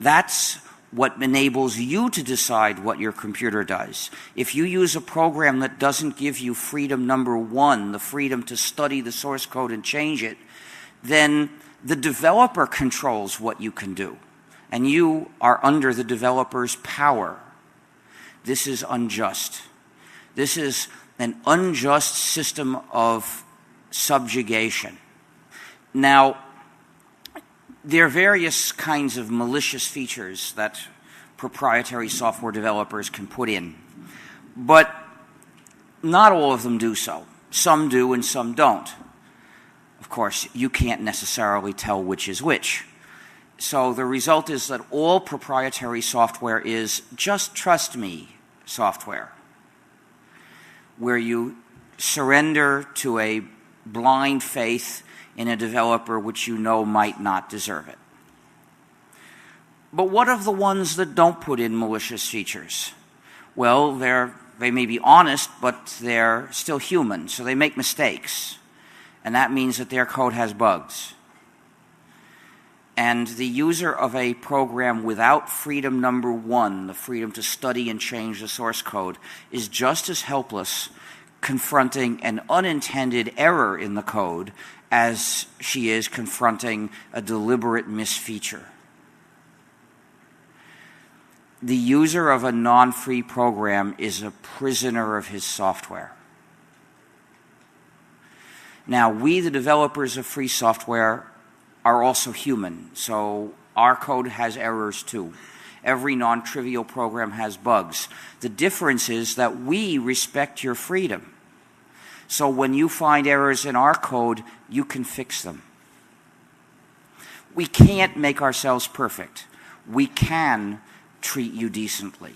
That's what enables you to decide what your computer does. If you use a program that doesn't give you freedom number one, the freedom to study the source code and change it, then the developer controls what you can do, and you are under the developer's power. This is unjust. This is an unjust system of subjugation. Now, there are various kinds of malicious features that proprietary software developers can put in, but not all of them do so. Some do and some don't. Of course, you can't necessarily tell which is which. So the result is that all proprietary software is just trust me software, where you surrender to a blind faith in a developer which you know might not deserve it. But what of the ones that don't put in malicious features? Well, they may be honest, but they're still human, so they make mistakes. And that means that their code has bugs. And the user of a program without freedom number one, the freedom to study and change the source code, is just as helpless confronting an unintended error in the code as she is confronting a deliberate misfeature. The user of a non-free program is a prisoner of his software. Now, we, the developers of free software, are also human, so our code has errors too. Every non-trivial program has bugs. The difference is that we respect your freedom. So when you find errors in our code, you can fix them. We can't make ourselves perfect. We can treat you decently.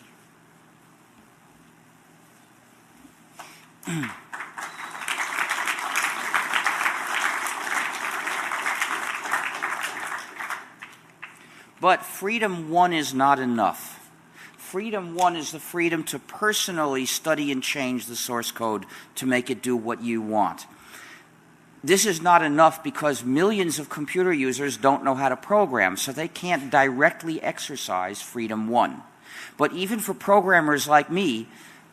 But freedom one is not enough. Freedom one is the freedom to personally study and change the source code to make it do what you want. This is not enough because millions of computer users don't know how to program, so they can't directly exercise freedom one. But even for programmers like me,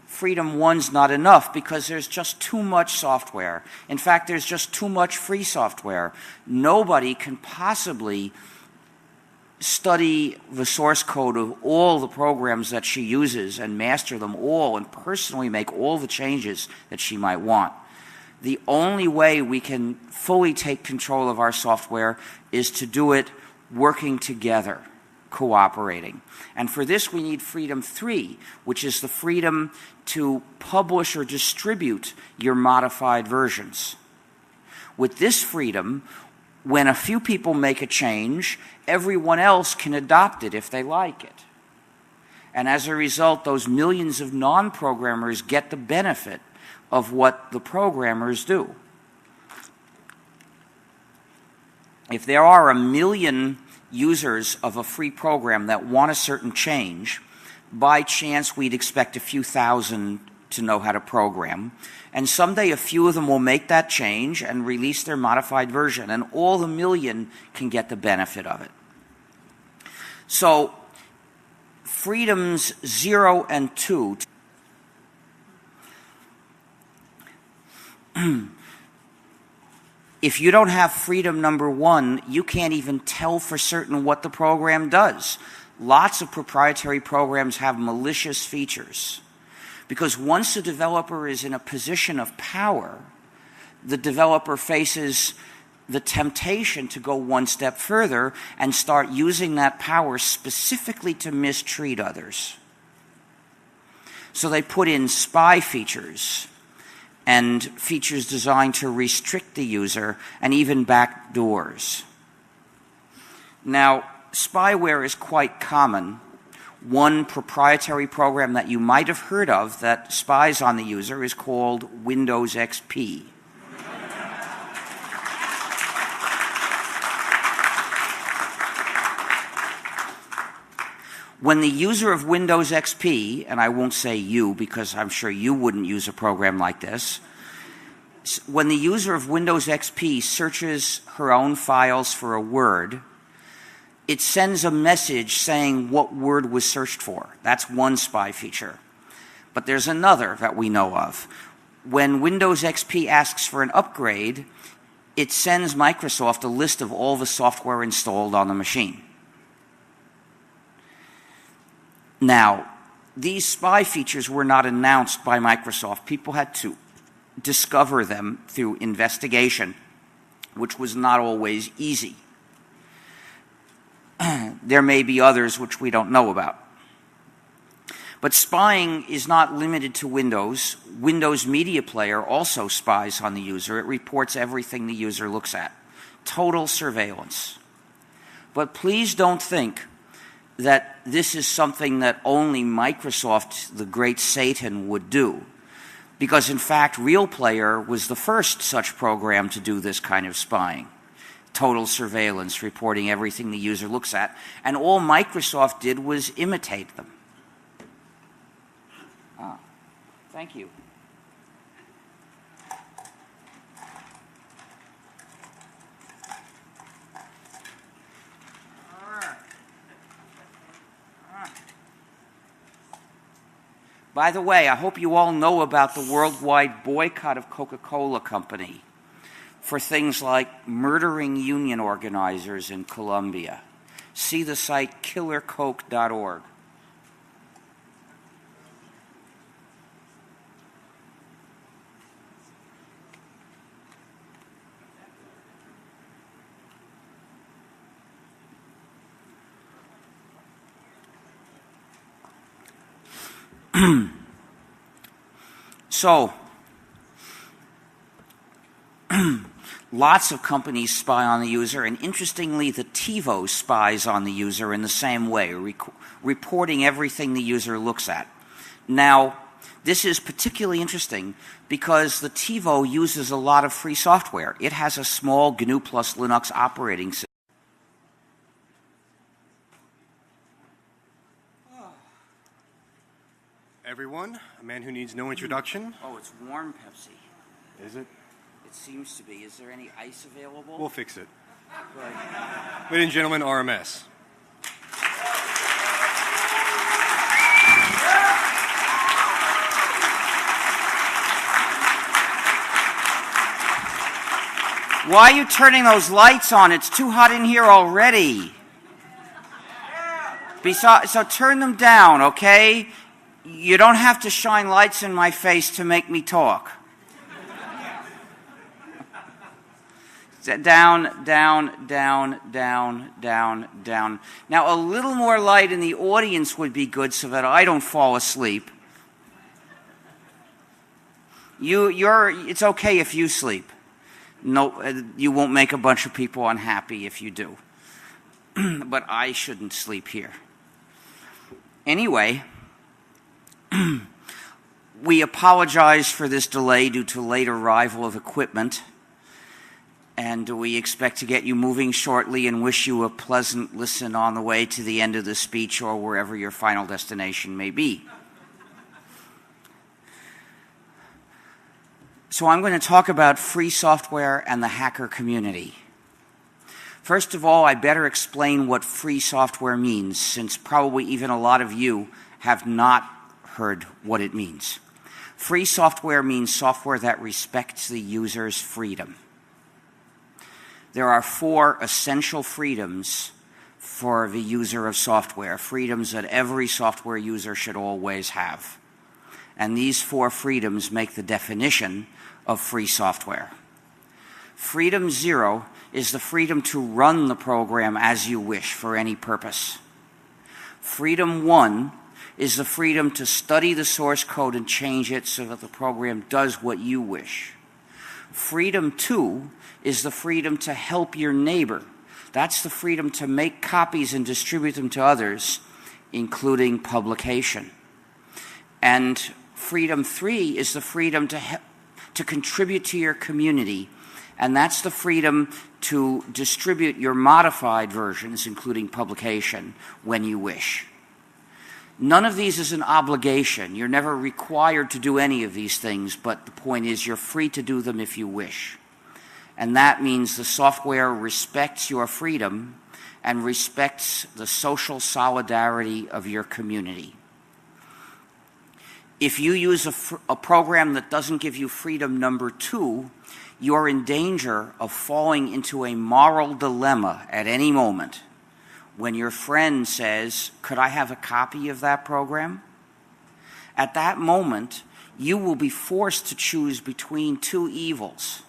freedom one's not enough because there's just too much software. In fact, there's just too much free software. Nobody can possibly study the source code of all the programs that she uses and master them all and personally make all the changes that she might want. The only way we can fully take control of our software is to do it working together, cooperating. And for this we need freedom 3, which is the freedom to publish or distribute your modified versions. With this freedom, when a few people make a change, everyone else can adopt it if they like it. And as a result, those millions of non-programmers get the benefit of what the programmers do. If there are 1 million users of a free program that want a certain change, by chance we'd expect a few thousand to know how to program. And someday a few of them will make that change and release their modified version, and all the million can get the benefit of it. So, freedoms 0 and 2. If you don't have freedom number 1, you can't even tell for certain what the program does. Lots of proprietary programs have malicious features. Because once the developer is in a position of power, the developer faces the temptation to go one step further and start using that power specifically to mistreat others. So they put in spy features and features designed to restrict the user and even backdoors. Now, spyware is quite common. One proprietary program that you might have heard of that spies on the user is called Windows XP. When the user of Windows XP, and I won't say you because I'm sure you wouldn't use a program like this, when the user of Windows XP searches her own files for a word, it sends a message saying what word was searched for. That's one spy feature. But there's another that we know of. When Windows XP asks for an upgrade, it sends Microsoft a list of all the software installed on the machine. Now, these spy features were not announced by Microsoft. People had to discover them through investigation, which was not always easy. There may be others which we don't know about. But spying is not limited to Windows. Windows Media Player also spies on the user. It reports everything the user looks at. Total surveillance. But please don't think that this is something that only Microsoft, the great Satan, would do. Because in fact, Real Player was the first such program to do this kind of spying. Total surveillance, reporting everything the user looks at. And all Microsoft did was imitate them. Thank you. By the way, I hope you all know about the worldwide boycott of Coca-Cola Company for things like murdering union organizers in Colombia. See the site killercoke.org. So, lots of companies spy on the user, and interestingly, the TiVo spies on the user in the same way, reporting everything the user looks at. Now, this is particularly interesting because the TiVo uses a lot of free software. It has a small GNU plus Linux operating system. Everyone, a man who needs no introduction. Oh, it's warm Pepsi. Is it? It seems to be. Is there any ice available? We'll fix it. Right. Ladies and gentlemen, RMS. Why are you turning those lights on? It's too hot in here already. So turn them down, okay? You don't have to shine lights in my face to make me talk. Down, down, down, down, down, down. Now, a little more light in the audience would be good so that I don't fall asleep. It's okay if you sleep. No, you won't make a bunch of people unhappy if you do. But I shouldn't sleep here. Anyway, we apologize for this delay due to late arrival of equipment. And we expect to get you moving shortly and wish you a pleasant listen on the way to the end of the speech or wherever your final destination may be. So I'm going to talk about free software and the hacker community. First of all, I better explain what free software means, since probably even a lot of you have not heard what it means. Free software means software that respects the user's freedom. There are 4 essential freedoms for the user of software, freedoms that every software user should always have. And these 4 freedoms make the definition of free software. Freedom 0 is the freedom to run the program as you wish for any purpose. Freedom 1 is the freedom to study the source code and change it so that the program does what you wish. Freedom 2 is the freedom to help your neighbor. That's the freedom to make copies and distribute them to others, including publication. And freedom 3 is the freedom to contribute to your community, and that's the freedom to distribute your modified versions, including publication, when you wish. None of these is an obligation. You're never required to do any of these things, but the point is you're free to do them if you wish. And that means the software respects your freedom and respects the social solidarity of your community. If you use a program that doesn't give you freedom number 2, you're in danger of falling into a moral dilemma at any moment when your friend says, "Could I have a copy of that program?" At that moment, you will be forced to choose between 2 evils.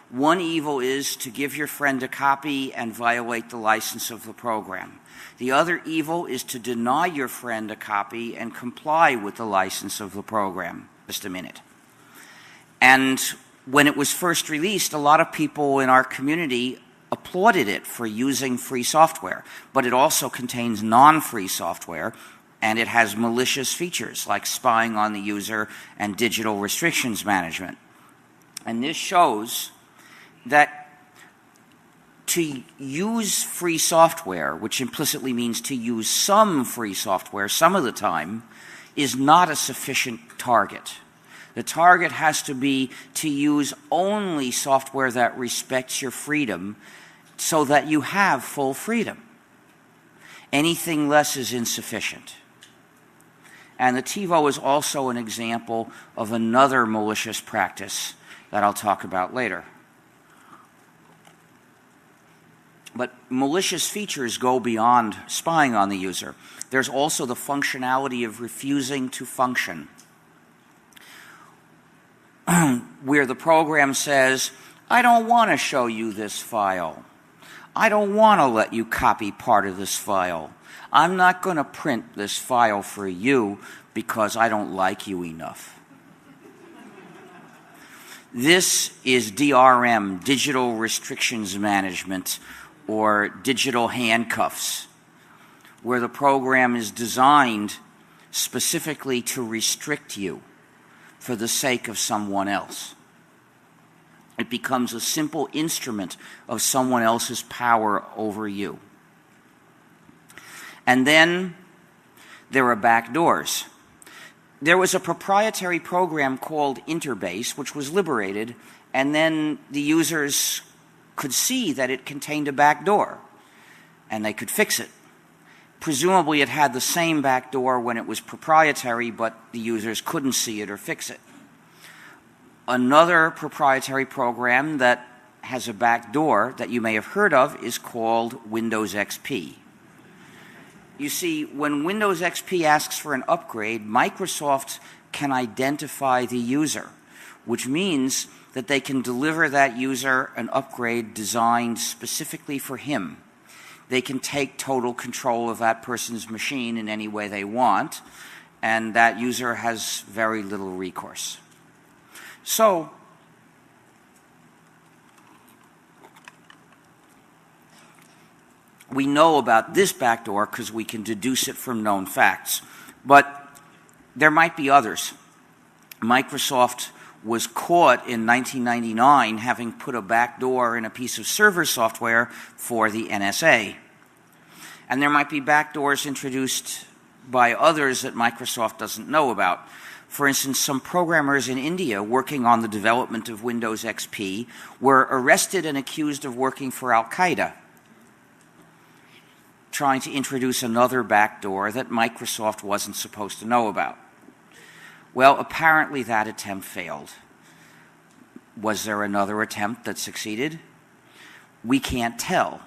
One evil is to give your friend a copy and violate the license of the program. The other evil is to deny your friend a copy and comply with the license of the program. Just a minute. And when it was first released, a lot of people in our community applauded it for using free software, but it also contains non-free software, and it has malicious features like spying on the user and digital restrictions management. And this shows that to use free software, which implicitly means to use some free software some of the time, is not a sufficient target. The target has to be to use only software that respects your freedom so that you have full freedom. Anything less is insufficient. And the TiVo is also an example of another malicious practice that I'll talk about later. But malicious features go beyond spying on the user. There's also the functionality of refusing to function, where the program says, "I don't want to show you this file. I don't want to let you copy part of this file. I'm not going to print this file for you because I don't like you enough." This is DRM, Digital Restrictions Management, or digital handcuffs, where the program is designed specifically to restrict you for the sake of someone else. It becomes a simple instrument of someone else's power over you. And then there are backdoors. There was a proprietary program called Interbase, which was liberated, and then the users could see that it contained a backdoor, and they could fix it. Presumably it had the same backdoor when it was proprietary, but the users couldn't see it or fix it. Another proprietary program that has a backdoor that you may have heard of is called Windows XP. You see, when Windows XP asks for an upgrade, Microsoft can identify the user, which means that they can deliver that user an upgrade designed specifically for him. They can take total control of that person's machine in any way they want, and that user has very little recourse. So, we know about this backdoor because we can deduce it from known facts. But there might be others. Microsoft was caught in 1999 having put a backdoor in a piece of server software for the NSA. And there might be backdoors introduced by others that Microsoft doesn't know about. For instance, some programmers in India working on the development of Windows XP were arrested and accused of working for Al-Qaeda, trying to introduce another backdoor that Microsoft wasn't supposed to know about. Well, apparently that attempt failed. Was there another attempt that succeeded? We can't tell.